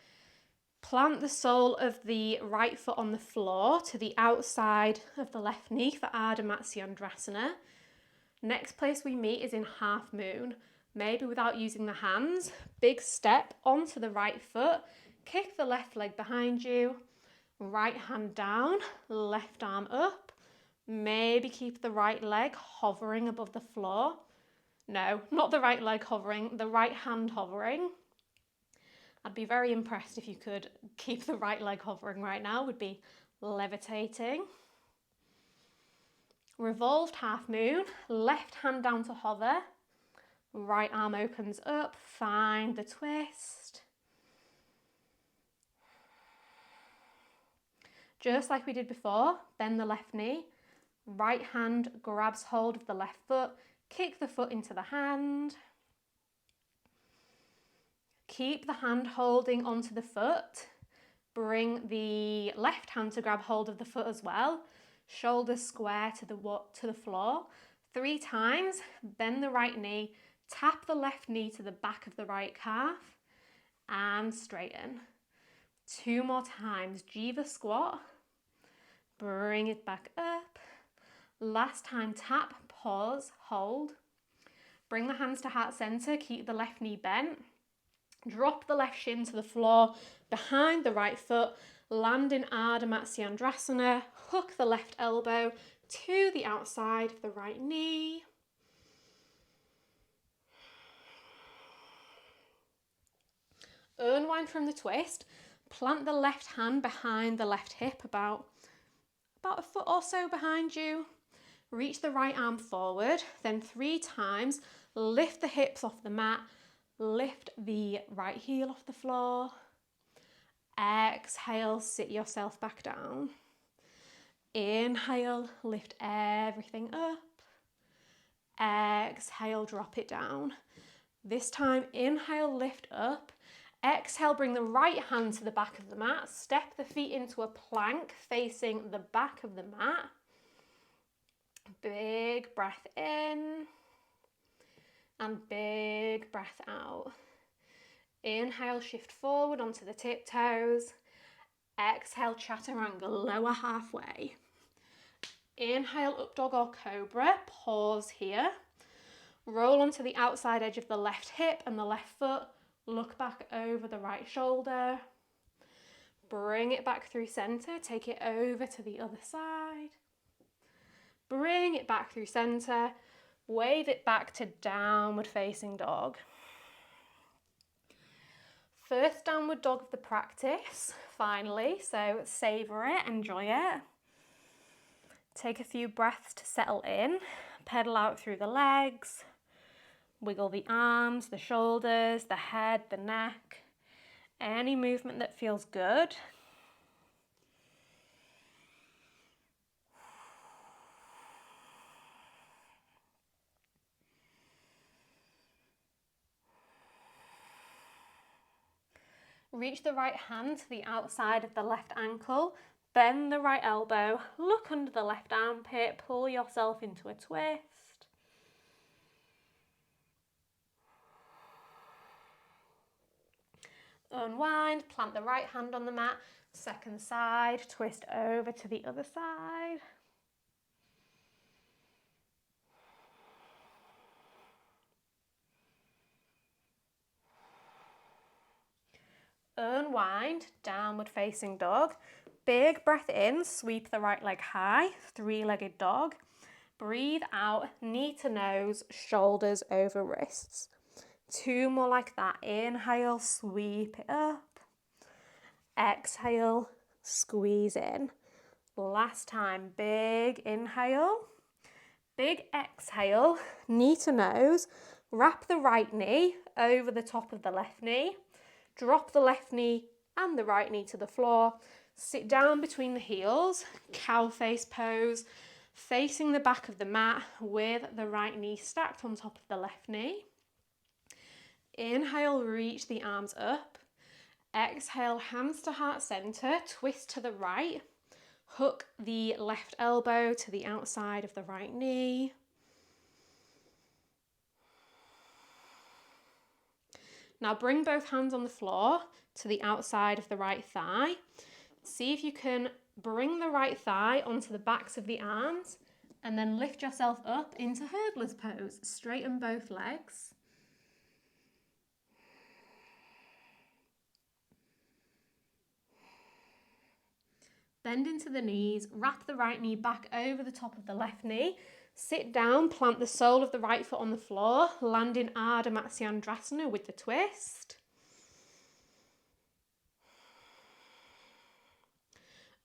A: Plant the sole of the right foot on the floor to the outside of the left knee for Ardha Matsyendrasana. Next place we meet is in half moon. Maybe without using the hands, big step onto the right foot, kick the left leg behind you, right hand down, left arm up, maybe keep the right leg hovering above the floor. No, not the right leg hovering, the right hand hovering. I'd be very impressed if you could keep the right leg hovering right now, would be levitating. Revolved half moon, left hand down to hover, right arm opens up, find the twist. Just like we did before, bend the left knee, right hand grabs hold of the left foot, kick the foot into the hand. Keep the hand holding onto the foot. Bring the left hand to grab hold of the foot as well. Shoulders square to the floor. 3 times, bend the right knee, tap the left knee to the back of the right calf, and straighten. 2 more times, Jiva squat. Bring it back up. Last time, tap, pause, hold. Bring the hands to heart center, keep the left knee bent. Drop the left shin to the floor behind the right foot, land in Ardha Matsyendrasana, hook the left elbow to the outside of the right knee. Unwind from the twist, plant the left hand behind the left hip, about a foot or so behind you. Reach the right arm forward, then 3 times, lift the hips off the mat, lift the right heel off the floor. Exhale, sit yourself back down. Inhale, lift everything up. Exhale, drop it down. This time, inhale, lift up. Exhale, bring the right hand to the back of the mat. Step the feet into a plank facing the back of the mat. Big breath in. And big breath out. Inhale, shift forward onto the tiptoes. Exhale, chaturanga, lower halfway. Inhale, up dog or cobra, pause here. Roll onto the outside edge of the left hip and the left foot. Look back over the right shoulder. Bring it back through center, take it over to the other side. Bring it back through center. Wave it back to downward facing dog. First downward dog of the practice, finally, so savour it, enjoy it. Take a few breaths to settle in, pedal out through the legs, wiggle the arms, the shoulders, the head, the neck, any movement that feels good. Reach the right hand to the outside of the left ankle, bend the right elbow, look under the left armpit, pull yourself into a twist. Unwind, plant the right hand on the mat, second side, twist over to the other side. Unwind, downward facing dog. Big breath in, sweep the right leg high, 3-legged dog. Breathe out, knee to nose, shoulders over wrists. 2 more like that. Inhale, sweep it up. Exhale, squeeze in. Last time, big inhale, big exhale, knee to nose. Wrap the right knee over the top of the left knee. Drop the left knee and the right knee to the floor. Sit down between the heels, cow face pose, facing the back of the mat with the right knee stacked on top of the left knee. Inhale, reach the arms up. Exhale, hands to heart center, twist to the right. Hook the left elbow to the outside of the right knee. Now bring both hands on the floor to the outside of the right thigh. See if you can bring the right thigh onto the backs of the arms and then lift yourself up into hurdler's pose. Straighten both legs. Bend into the knees, wrap the right knee back over the top of the left knee. Sit down, plant the sole of the right foot on the floor, land in Ardha Matsyendrasana with the twist.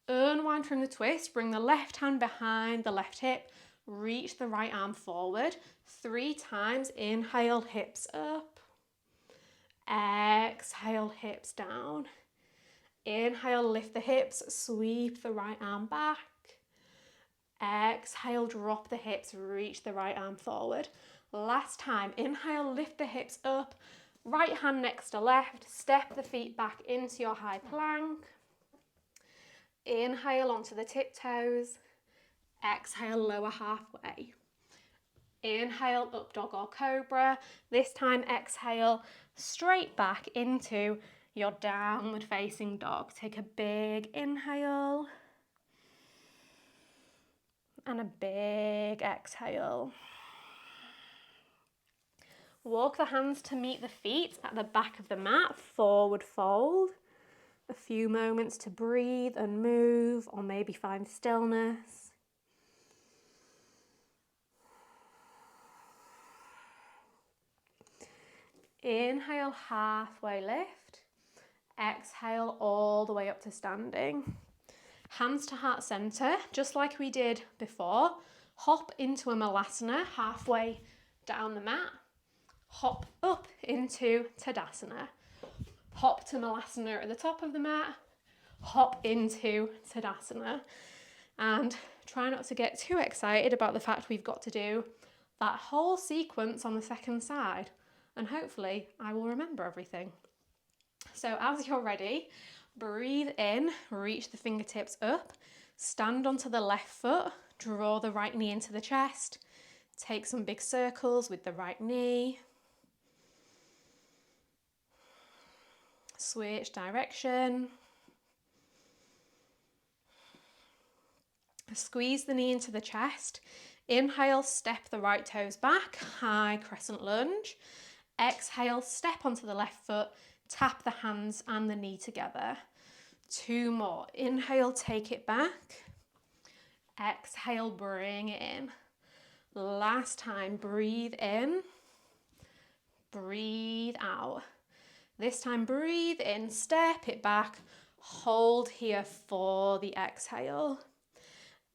A: Unwind from the twist, bring the left hand behind the left hip, reach the right arm forward. 3 times, inhale, hips up. Exhale, hips down. Inhale, lift the hips, sweep the right arm back. Exhale, drop the hips, reach the right arm forward. Last time, inhale, lift the hips up, right hand next to left, step the feet back into your high plank. Inhale onto the tiptoes. Exhale, lower halfway. Inhale, up dog or cobra. This time, exhale, straight back into your downward facing dog. Take a big inhale and a big exhale. Walk the hands to meet the feet at the back of the mat, forward fold. A few moments to breathe and move, or maybe find stillness. Inhale, halfway lift. Exhale all the way up to standing. Hands to heart center, just like we did before. Hop into a malasana halfway down the mat. Hop up into Tadasana. Hop to malasana at the top of the mat. Hop into Tadasana. And try not to get too excited about the fact we've got to do that whole sequence on the second side. And hopefully I will remember everything. So as you're ready, breathe in, reach the fingertips up, stand onto the left foot, draw the right knee into the chest, take some big circles with the right knee. Switch direction. Squeeze the knee into the chest. Inhale, step the right toes back, high crescent lunge. Exhale, step onto the left foot, tap the hands and the knee together. 2 more. Inhale, take it back. Exhale, bring it in. Last time, breathe in. Breathe out. This time, breathe in, step it back. Hold here for the exhale.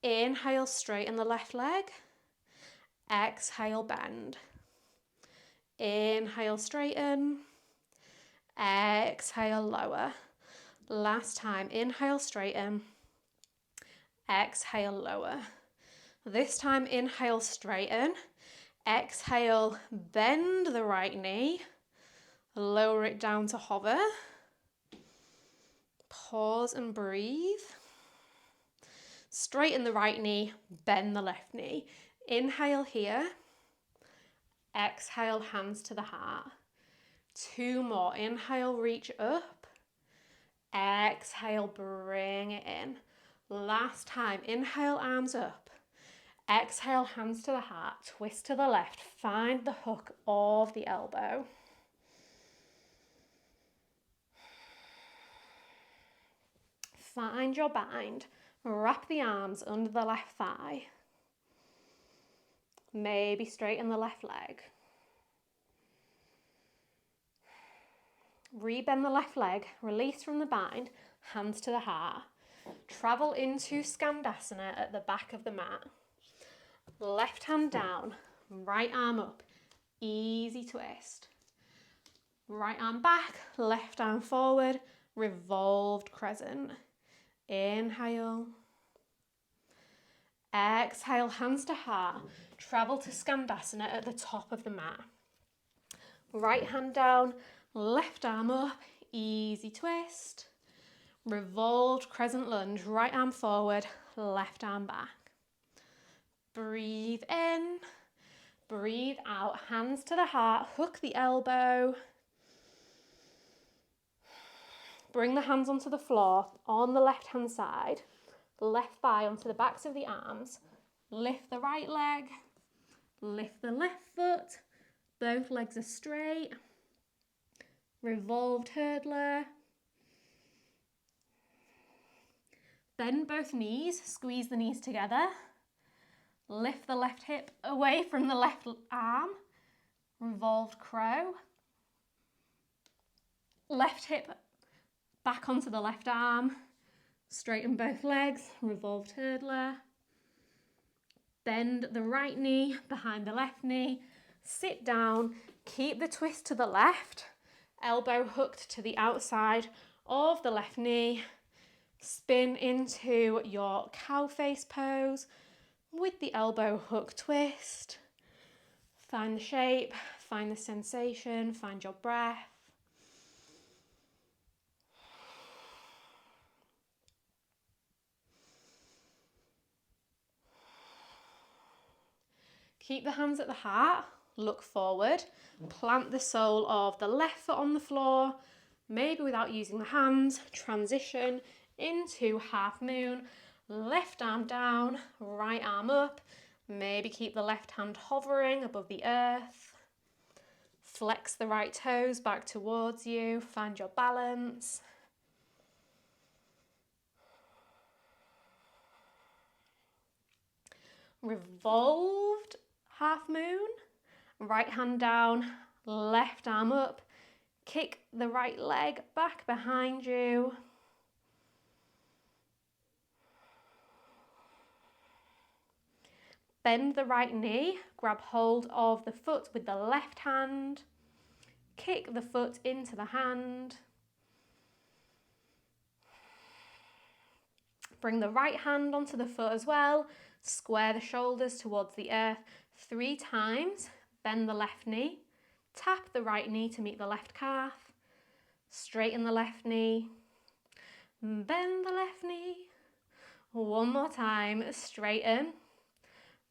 A: Inhale, straighten the left leg. Exhale, bend. Inhale, straighten. Exhale, lower. Last time, inhale, straighten. Exhale, lower. This time, inhale, straighten. Exhale, bend the right knee. Lower it down to hover. Pause and breathe. Straighten the right knee, bend the left knee. Inhale here. Exhale, hands to the heart. 2 more. Inhale, reach up. Exhale, bring it in. Last time. Inhale, arms up. Exhale, hands to the heart. Twist to the left. Find the hook of the elbow. Find your bind. Wrap the arms under the left thigh. Maybe straighten the left leg. Rebend the left leg, release from the bind, hands to the heart. Travel into Skandasana at the back of the mat. Left hand down, right arm up, easy twist. Right arm back, left arm forward, revolved crescent. Inhale. Exhale, hands to heart. Travel to Skandasana at the top of the mat. Right hand down, left arm up, easy twist. Revolved crescent lunge, right arm forward, left arm back. Breathe in, breathe out, hands to the heart, hook the elbow. Bring the hands onto the floor on the left hand side, left thigh onto the backs of the arms. Lift the right leg, lift the left foot, both legs are straight. Revolved hurdler. Bend both knees, squeeze the knees together. Lift the left hip away from the left arm. Revolved crow. Left hip back onto the left arm. Straighten both legs, revolved hurdler. Bend the right knee behind the left knee. Sit down, keep the twist to the left. Elbow hooked to the outside of the left knee. Spin into your cow face pose with the elbow hook twist. Find the shape, find the sensation, find your breath. Keep the hands at the heart, look forward, plant the sole of the left foot on the floor, maybe without using the hands, transition into half moon, left arm down, right arm up, maybe keep the left hand hovering above the earth. Flex the right toes back towards you, find your balance. Revolved half moon, right hand down, left arm up, kick the right leg back behind you. Bend the right knee, grab hold of the foot with the left hand, kick the foot into the hand. Bring the right hand onto the foot as well, square the shoulders towards the earth 3 times, bend the left knee, tap the right knee to meet the left calf, straighten the left knee, bend the left knee, one more time, straighten,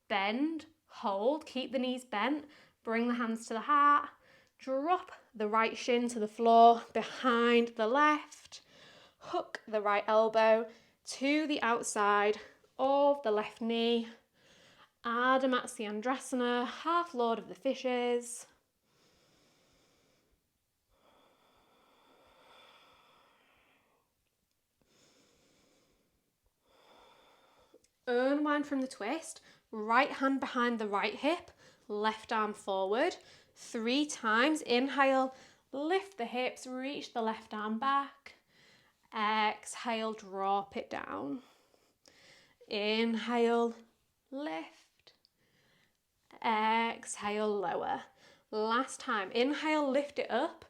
A: bend, hold, keep the knees bent, bring the hands to the heart, drop the right shin to the floor behind the left, hook the right elbow to the outside of the left knee. Ardha Matsyendrasana, half Lord of the Fishes. Unwind from the twist, right hand behind the right hip, left arm forward, 3 times. Inhale, lift the hips, reach the left arm back. Exhale, drop it down. Inhale, lift. Exhale, lower. Last time. Inhale, lift it up.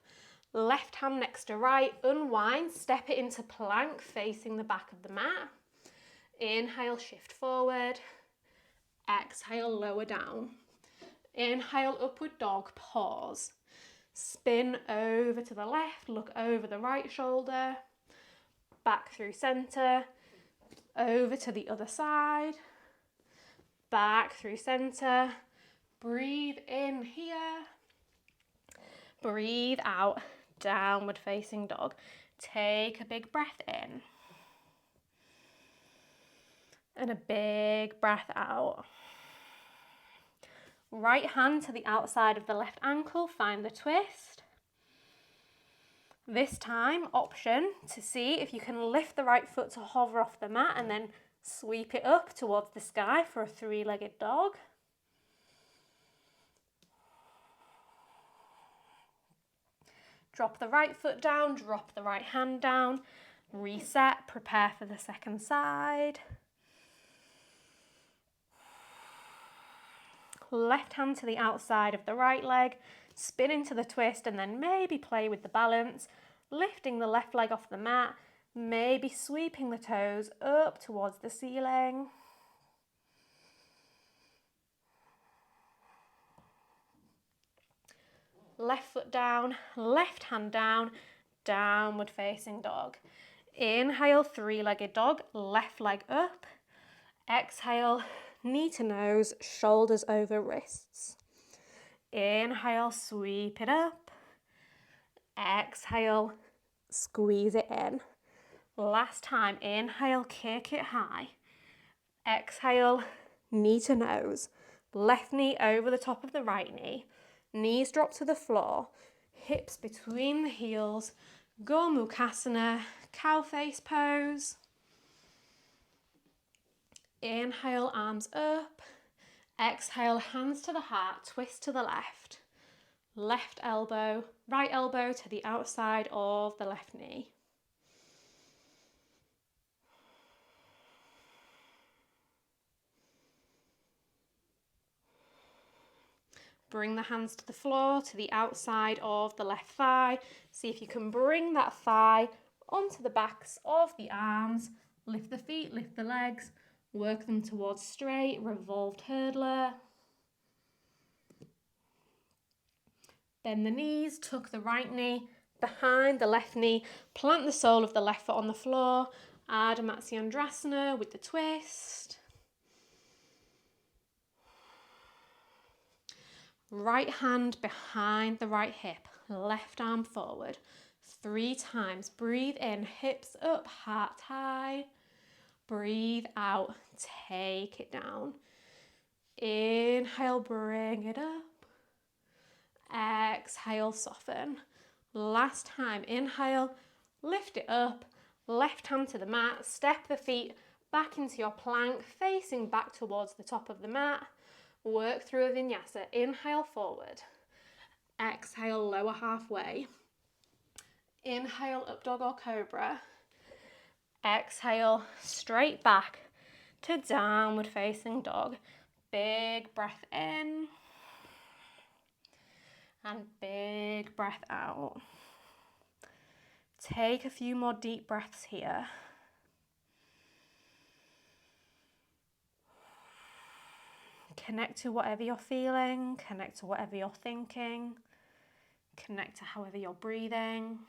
A: Left hand next to right, unwind, step it into plank facing the back of the mat. Inhale, shift forward. Exhale, lower down. Inhale, upward dog, pause. Spin over to the left, look over the right shoulder. Back through center. Over to the other side. Back through center. Breathe in here. Breathe out, downward facing dog. Take a big breath in. And a big breath out. Right hand to the outside of the left ankle, find the twist. This time, option to see if you can lift the right foot to hover off the mat and then sweep it up towards the sky for a 3-legged dog. Drop the right foot down, drop the right hand down, reset, prepare for the second side. Left hand to the outside of the right leg, spin into the twist and then maybe play with the balance, lifting the left leg off the mat, maybe sweeping the toes up towards the ceiling. Left foot down, left hand down, downward facing dog. Inhale, three-legged dog, left leg up. Exhale, knee to nose, shoulders over wrists. Inhale, sweep it up. Exhale, squeeze it in. Last time, inhale, kick it high. Exhale, knee to nose. Left knee over the top of the right knee. Knees drop to the floor. Hips between the heels. Gormukha, cow face pose. Inhale, arms up. Exhale, hands to the heart, twist to the left. Left elbow, right elbow to the outside of the left knee. Bring the hands to the floor, to the outside of the left thigh. See if you can bring that thigh onto the backs of the arms. Lift the feet, lift the legs. Work them towards straight, revolved hurdler. Bend the knees, tuck the right knee behind the left knee. Plant the sole of the left foot on the floor. Ardha Matsyendrasana with the twist. Right hand behind the right hip, left arm forward. 3 times. Breathe in, hips up, heart high. Breathe out, take it down. Inhale, bring it up. Exhale, soften. Last time, inhale, lift it up. Left hand to the mat, step the feet back into your plank, facing back towards the top of the mat. Work through a vinyasa. Inhale, forward. Exhale, lower halfway. Inhale, up dog or cobra. Exhale, straight back to downward facing dog. Big breath in. And big breath out. Take a few more deep breaths here. Connect to whatever you're feeling, connect to whatever you're thinking, connect to however you're breathing.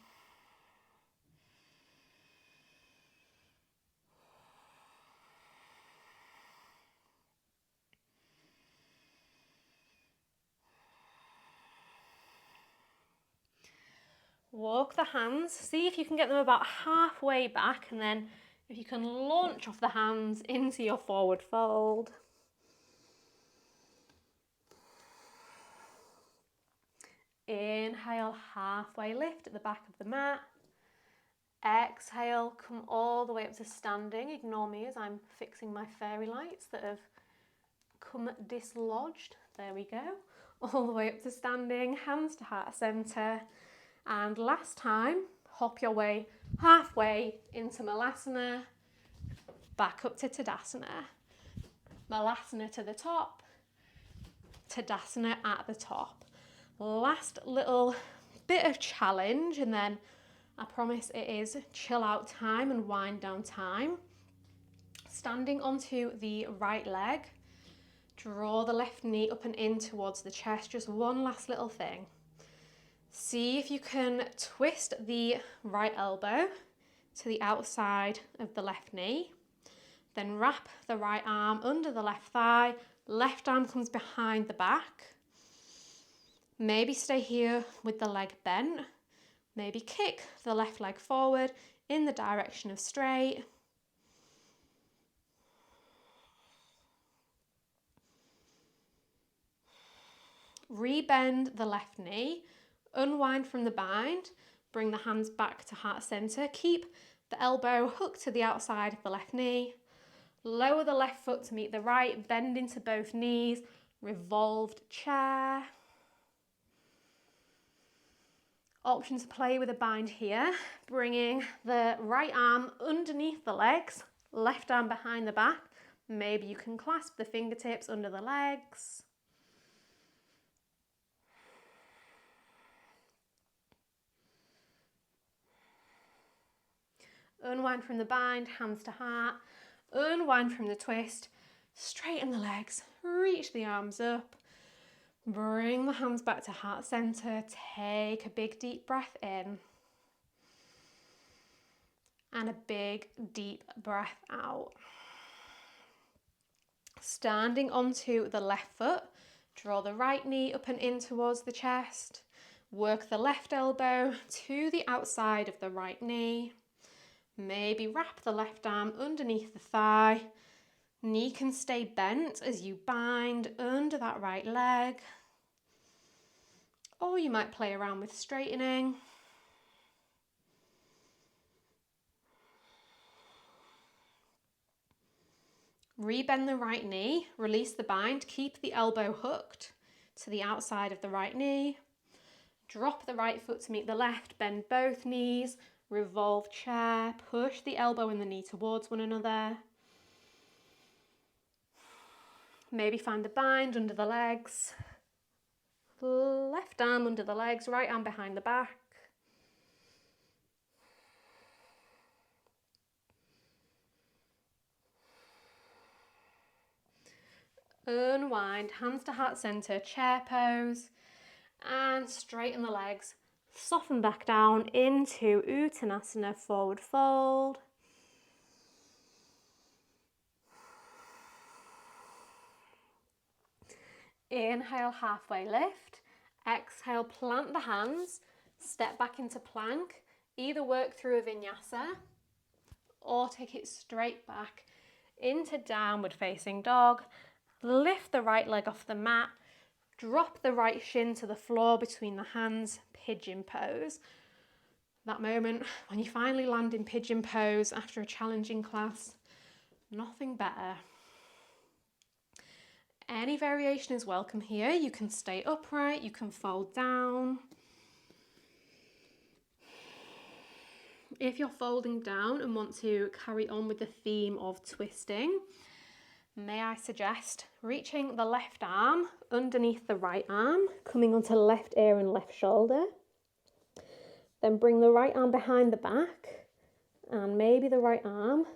A: Walk the hands, see if you can get them about halfway back, and then if you can launch off the hands into your forward fold. Inhale, halfway lift at the back of the mat. Exhale, come all the way up to standing. Ignore me as I'm fixing my fairy lights that have come dislodged. There we go. All the way up to standing, hands to heart center. And last time, hop your way halfway into Malasana, back up to Tadasana. Malasana to the top, Tadasana at the top. Last little bit of challenge, and then I promise it is chill out time and wind down time. Standing onto the right leg, draw the left knee up and in towards the chest. Just one last little thing. See if you can twist the right elbow to the outside of the left knee. Then wrap the right arm under the left thigh. Left arm comes behind the back. Maybe stay here with the leg bent. Maybe kick the left leg forward in the direction of straight. Rebend the left knee. Unwind from the bind, bring the hands back to heart center. Keep the elbow hooked to the outside of the left knee. Lower the left foot to meet the right, bend into both knees, revolved chair. Option to play with a bind here, bringing the right arm underneath the legs, left arm behind the back. Maybe you can clasp the fingertips under the legs. Unwind from the bind, hands to heart. Unwind from the twist, straighten the legs, reach the arms up. Bring the hands back to heart center. Take a big deep breath in. And a big deep breath out. Standing onto the left foot, draw the right knee up and in towards the chest. Work the left elbow to the outside of the right knee. Maybe wrap the left arm underneath the thigh. Knee can stay bent as you bind under that right leg. Or you might play around with straightening. Rebend the right knee, release the bind, keep the elbow hooked to the outside of the right knee. Drop the right foot to meet the left, bend both knees, revolve chair, push the elbow and the knee towards one another. Maybe find the bind under the legs. Left arm under the legs, right arm behind the back. Unwind, hands to heart center, chair pose, and straighten the legs. Soften back down into Uttanasana, forward fold. Inhale, halfway lift. Exhale, plant the hands, step back into plank. Either work through a vinyasa or take it straight back into downward facing dog. Lift the right leg off the mat. Drop the right shin to the floor between the hands, pigeon pose. That moment when you finally land in pigeon pose after a challenging class, nothing better. Any variation is welcome here. You can stay upright, you can fold down. If you're folding down and want to carry on with the theme of twisting, may I suggest reaching the left arm underneath the right arm, coming onto left ear and left shoulder. Then bring the right arm behind the back, and maybe the right arm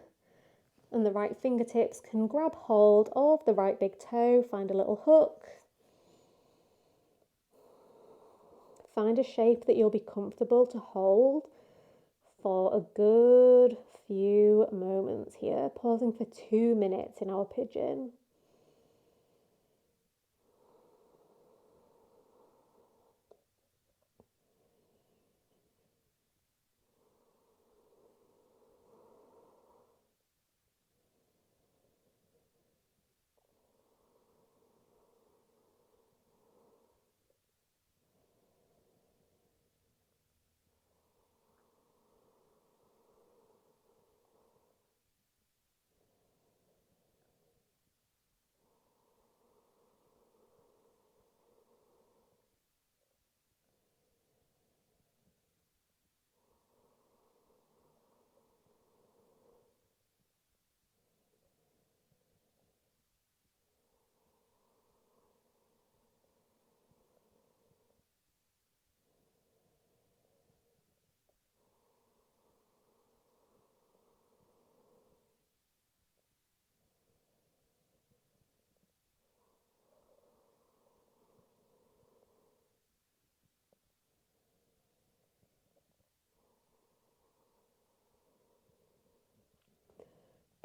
A: and the right fingertips can grab hold of the right big toe, find a little hook. Find a shape that you'll be comfortable to hold for a good few moments here, pausing for 2 minutes in our pigeon.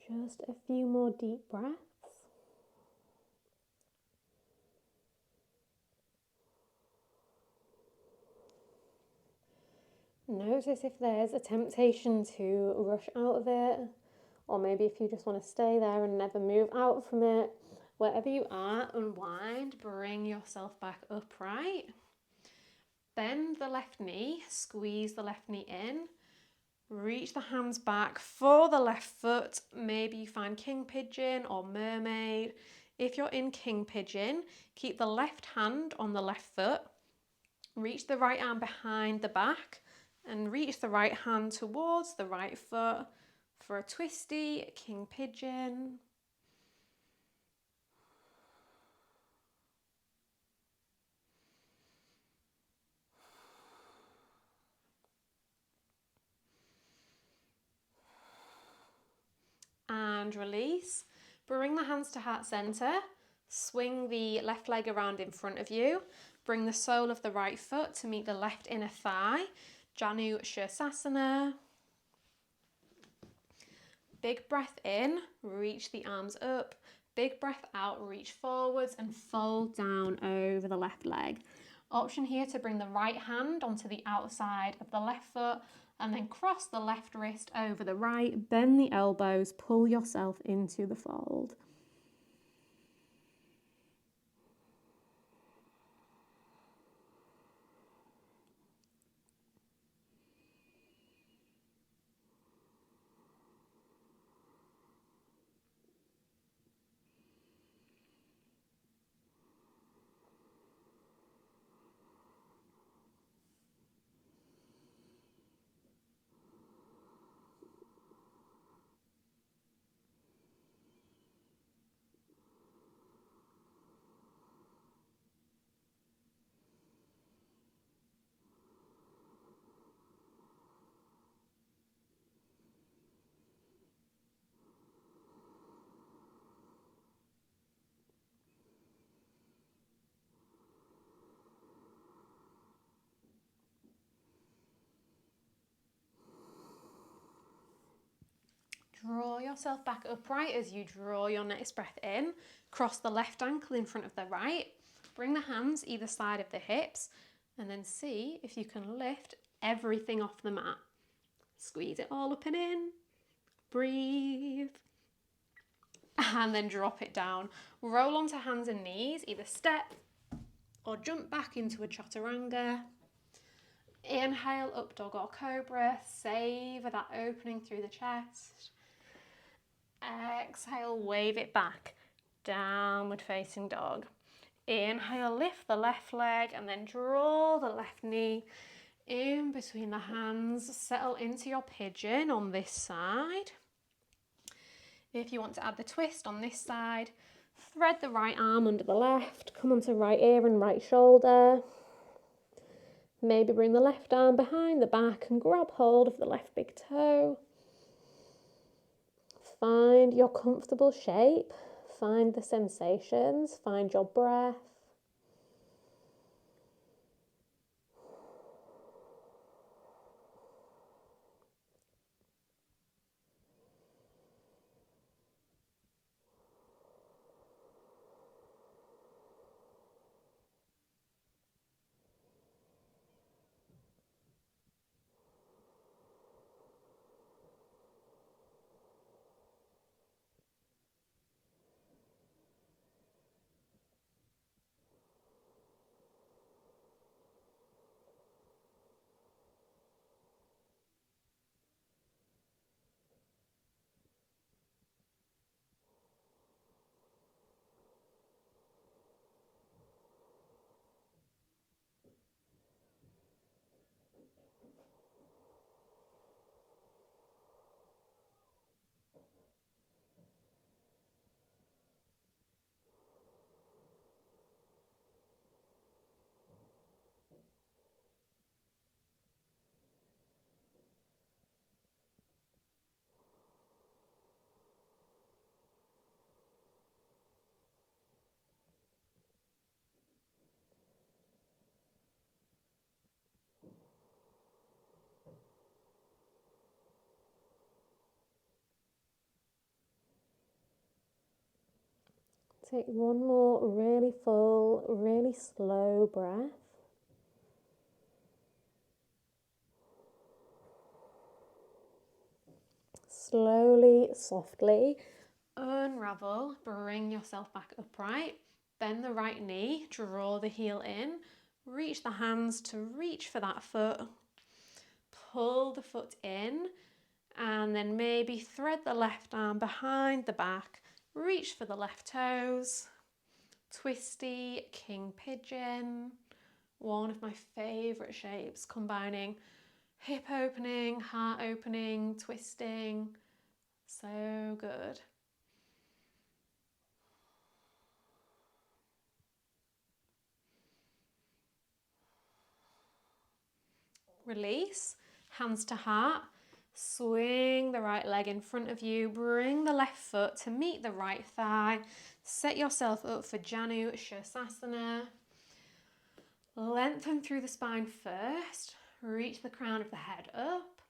A: Just a few more deep breaths. Notice if there's a temptation to rush out of it, or maybe if you just want to stay there and never move out from it. Wherever you are, unwind, bring yourself back upright. Bend the left knee, squeeze the left knee in. Reach the hands back for the left foot. Maybe you find king pigeon or mermaid. If you're in king pigeon, keep the left hand on the left foot. Reach the right arm behind the back and reach the right hand towards the right foot for a twisty king pigeon. And release. Bring the hands to heart center. Swing the left leg around in front of you. Bring the sole of the right foot to meet the left inner thigh. Janu Shirsasana. Big breath in, reach the arms up. Big breath out, reach forwards and fold down over the left leg. Option here to bring the right hand onto the outside of the left foot and then cross the left wrist over the right, bend the elbows, pull yourself into the fold. Draw yourself back upright as you draw your next breath in. Cross the left ankle in front of the right. Bring the hands either side of the hips and then see if you can lift everything off the mat. Squeeze it all up and in. Breathe. And then drop it down. Roll onto hands and knees, either step or jump back into a chaturanga. Inhale, up dog or cobra. Savor that opening through the chest. Exhale, wave it back. Downward facing dog. Inhale, lift the left leg and then draw the left knee in between the hands. Settle into your pigeon on this side. If you want to add the twist on this side, thread the right arm under the left, come onto right ear and right shoulder. Maybe bring the left arm behind the back and grab hold of the left big toe. Find your comfortable shape, find the sensations, find your breath. Take one more really full, really slow breath. Slowly, softly, unravel, bring yourself back upright. Bend the right knee, draw the heel in, reach the hands to reach for that foot. Pull the foot in and then maybe thread the left arm behind the back. Reach for the left toes, twisty king pigeon, One of my favourite shapes, combining hip opening, heart opening, twisting. So good. Release, hands to heart. Swing the right leg in front of you. Bring the left foot to meet the right thigh. Set yourself up for Janu Sirsasana. Lengthen through the spine first. Reach the crown of the head up.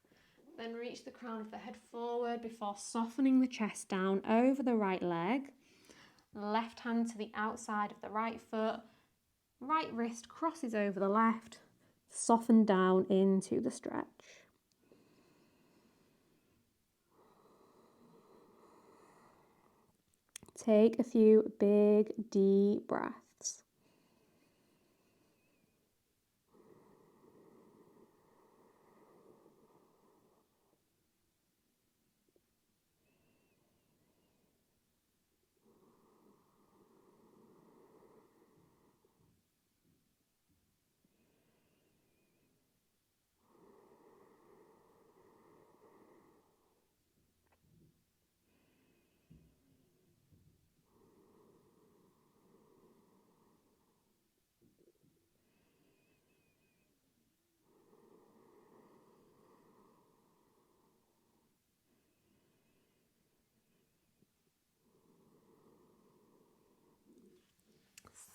A: Then reach the crown of the head forward before softening the chest down over the right leg. Left hand to the outside of the right foot. Right wrist crosses over the left. Soften down into the stretch. Take a few big, deep breaths.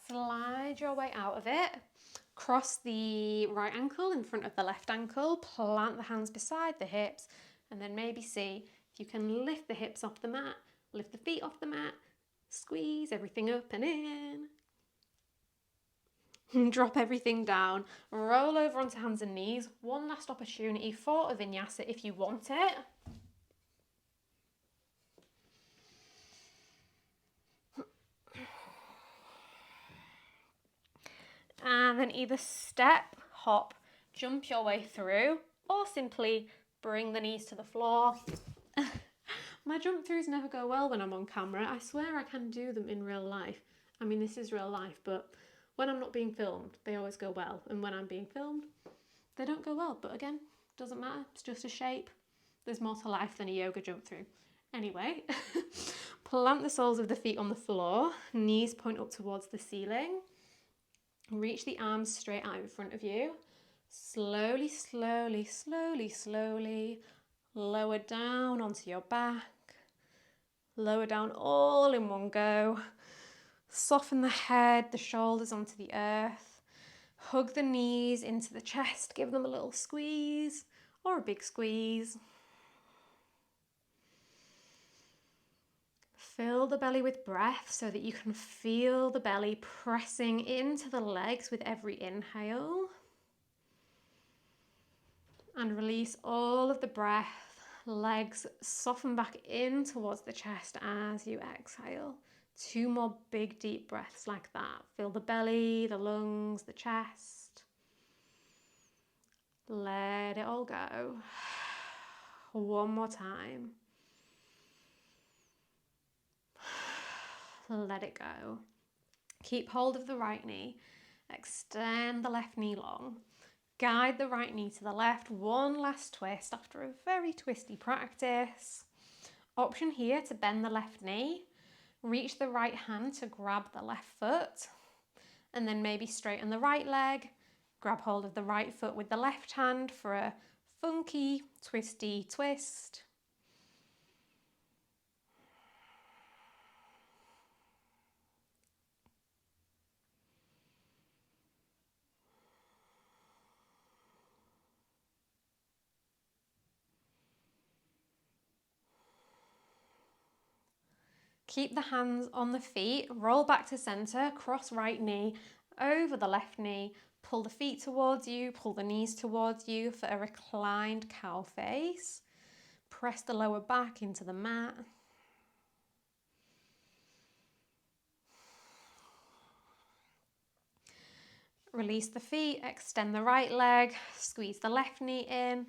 A: Slide your way out of it. Cross the right ankle in front of the left ankle. Plant the hands beside the hips. And then maybe see if you can lift the hips off the mat. Lift the feet off the mat. Squeeze everything up and in. Drop everything down. Roll over onto hands and knees. One last opportunity for a vinyasa if you want it. And then either step, hop, jump your way through, or simply bring the knees to the floor. My jump throughs never go well when I'm on camera. I swear I can do them in real life. I mean, this is real life, but when I'm not being filmed, they always go well. And when I'm being filmed, they don't go well. But again, doesn't matter. It's just a shape. There's more to life than a yoga jump through. Anyway, plant the soles of the feet on the floor. Knees point up towards the ceiling. Reach the arms straight out in front of you. Slowly, slowly, slowly, slowly lower down onto your back. Lower down all in one go. Soften the head, the shoulders onto the earth. Hug the knees into the chest. Give them a little squeeze or a big squeeze. Fill the belly with breath so that you can feel the belly pressing into the legs with every inhale. And release all of the breath. Legs soften back in towards the chest as you exhale. 2 more big deep breaths like that. Feel the belly, the lungs, the chest. Let it all go. One more time. Let it go. Keep hold of the right knee. Extend the left knee long. Guide the right knee to the left. One last twist after a very twisty practice. Option here to bend the left knee. Reach the right hand to grab the left foot. And then maybe straighten the right leg. Grab hold of the right foot with the left hand for a funky, twisty twist. Keep the hands on the feet, roll back to center, cross right knee over the left knee, pull the feet towards you, pull the knees towards you for a reclined cow face. Press the lower back into the mat. Release the feet, extend the right leg, squeeze the left knee in,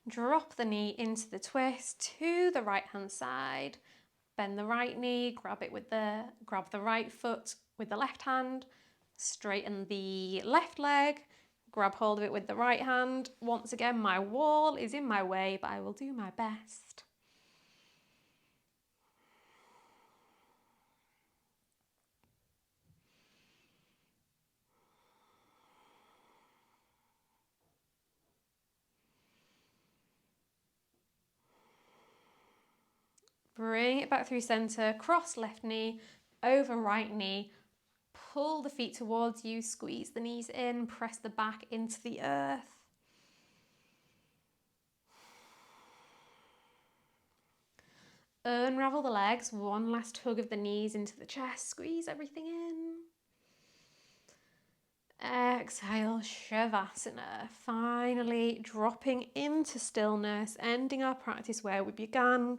A: drop the knee into the twist to the right hand side. Bend the right knee, grab the right foot with the left hand, Straighten the left leg, grab hold of it with the right hand. Once again, my wall is in my way, but I will do my best. Bring it back through center, cross left knee, over right knee. Pull the feet towards you, squeeze the knees in, press the back into the earth. Unravel the legs, one last hug of the knees into the chest, squeeze everything in. Exhale, Savasana. Finally dropping into stillness, ending our practice where we began,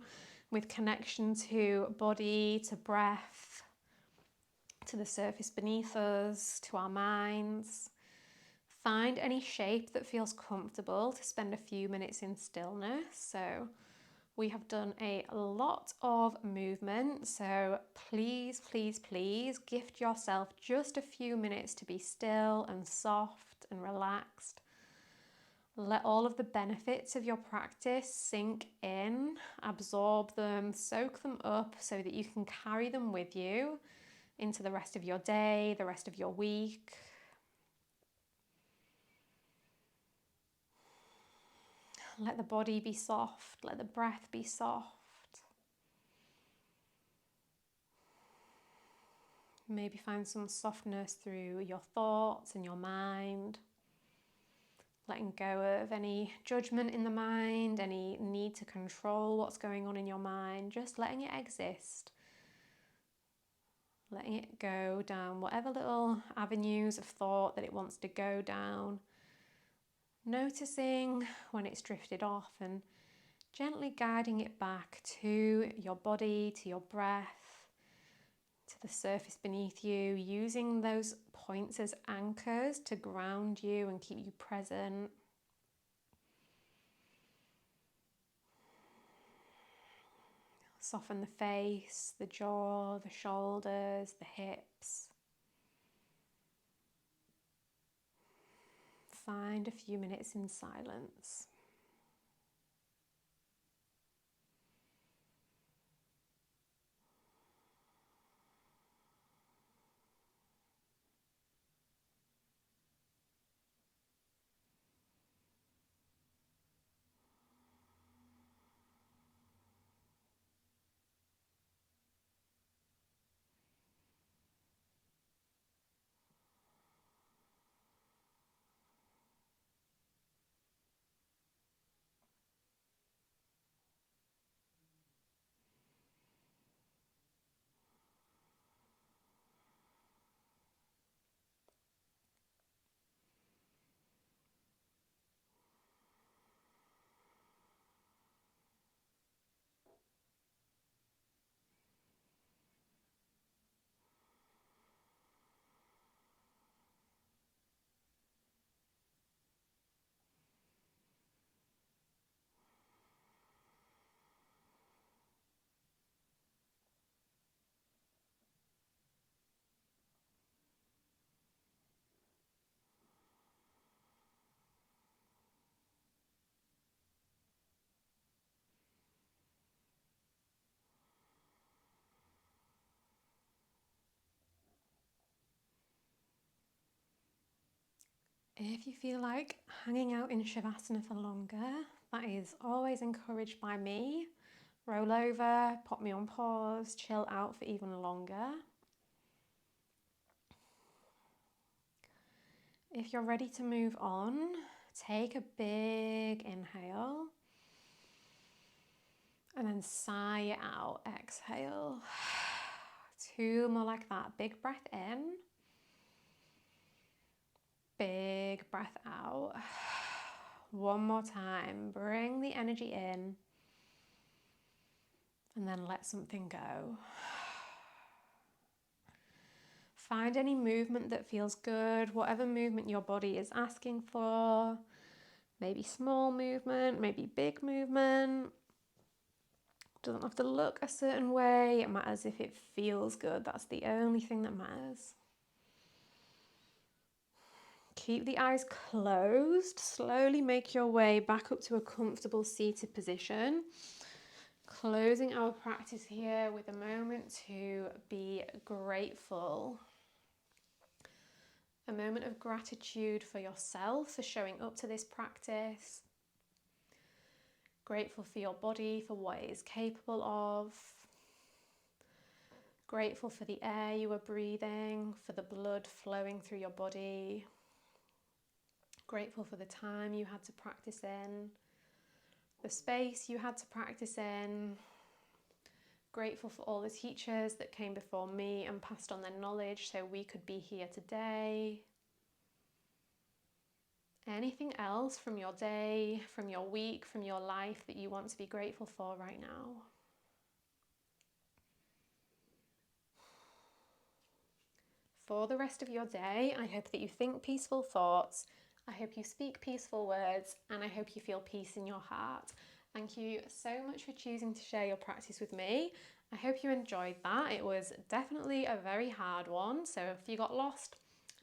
A: with connection to body, to breath, to the surface beneath us, to our minds. Find any shape that feels comfortable to spend a few minutes in stillness. So we have done a lot of movement, so please, please, please gift yourself just a few minutes to be still and soft and relaxed. Let all of the benefits of your practice sink in, absorb them, soak them up so that you can carry them with you into the rest of your day, the rest of your week. Let the body be soft, let the breath be soft. Maybe find some softness through your thoughts and your mind. Letting go of any judgment in the mind, any need to control what's going on in your mind, just letting it exist. Letting it go down whatever little avenues of thought that it wants to go down. Noticing when it's drifted off and gently guiding it back to your body, to your breath, to the surface beneath you, using those points as anchors to ground you and keep you present. Soften the face, the jaw, the shoulders, the hips. Find a few minutes in silence. If you feel like hanging out in Savasana for longer, that is always encouraged by me. Roll over, pop me on pause, chill out for even longer. If you're ready to move on, take a big inhale and then sigh it out. Exhale. 2 more like that. Big breath in. Big breath out. 1 more time. Bring the energy in and then let something go. Find any movement that feels good, whatever movement your body is asking for. Maybe small movement, maybe big movement. Doesn't have to look a certain way. It matters if it feels good. That's the only thing that matters. Keep the eyes closed. Slowly make your way back up to a comfortable seated position. Closing our practice here with a moment to be grateful. A moment of gratitude for yourself for showing up to this practice. Grateful for your body, for what it is capable of. Grateful for the air you are breathing, for the blood flowing through your body. Grateful for the time you had to practice in, the space you had to practice in. Grateful for all the teachers that came before me and passed on their knowledge so we could be here today. Anything else from your day, from your week, from your life that you want to be grateful for right now? For the rest of your day, I hope that you think peaceful thoughts, I hope you speak peaceful words, and I hope you feel peace in your heart. Thank you so much for choosing to share your practice with me. I hope you enjoyed that. It was definitely a very hard one, so if you got lost,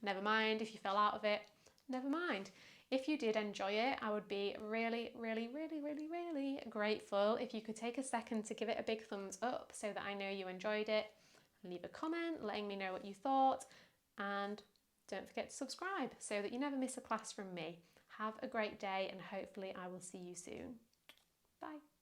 A: never mind. If you fell out of it, never mind. If you did enjoy it, I would be really, really, really, really, really grateful if you could take a second to give it a big thumbs up so that I know you enjoyed it. Leave a comment letting me know what you thought, and don't forget to subscribe so that you never miss a class from me. Have a great day, and hopefully I will see you soon. Bye.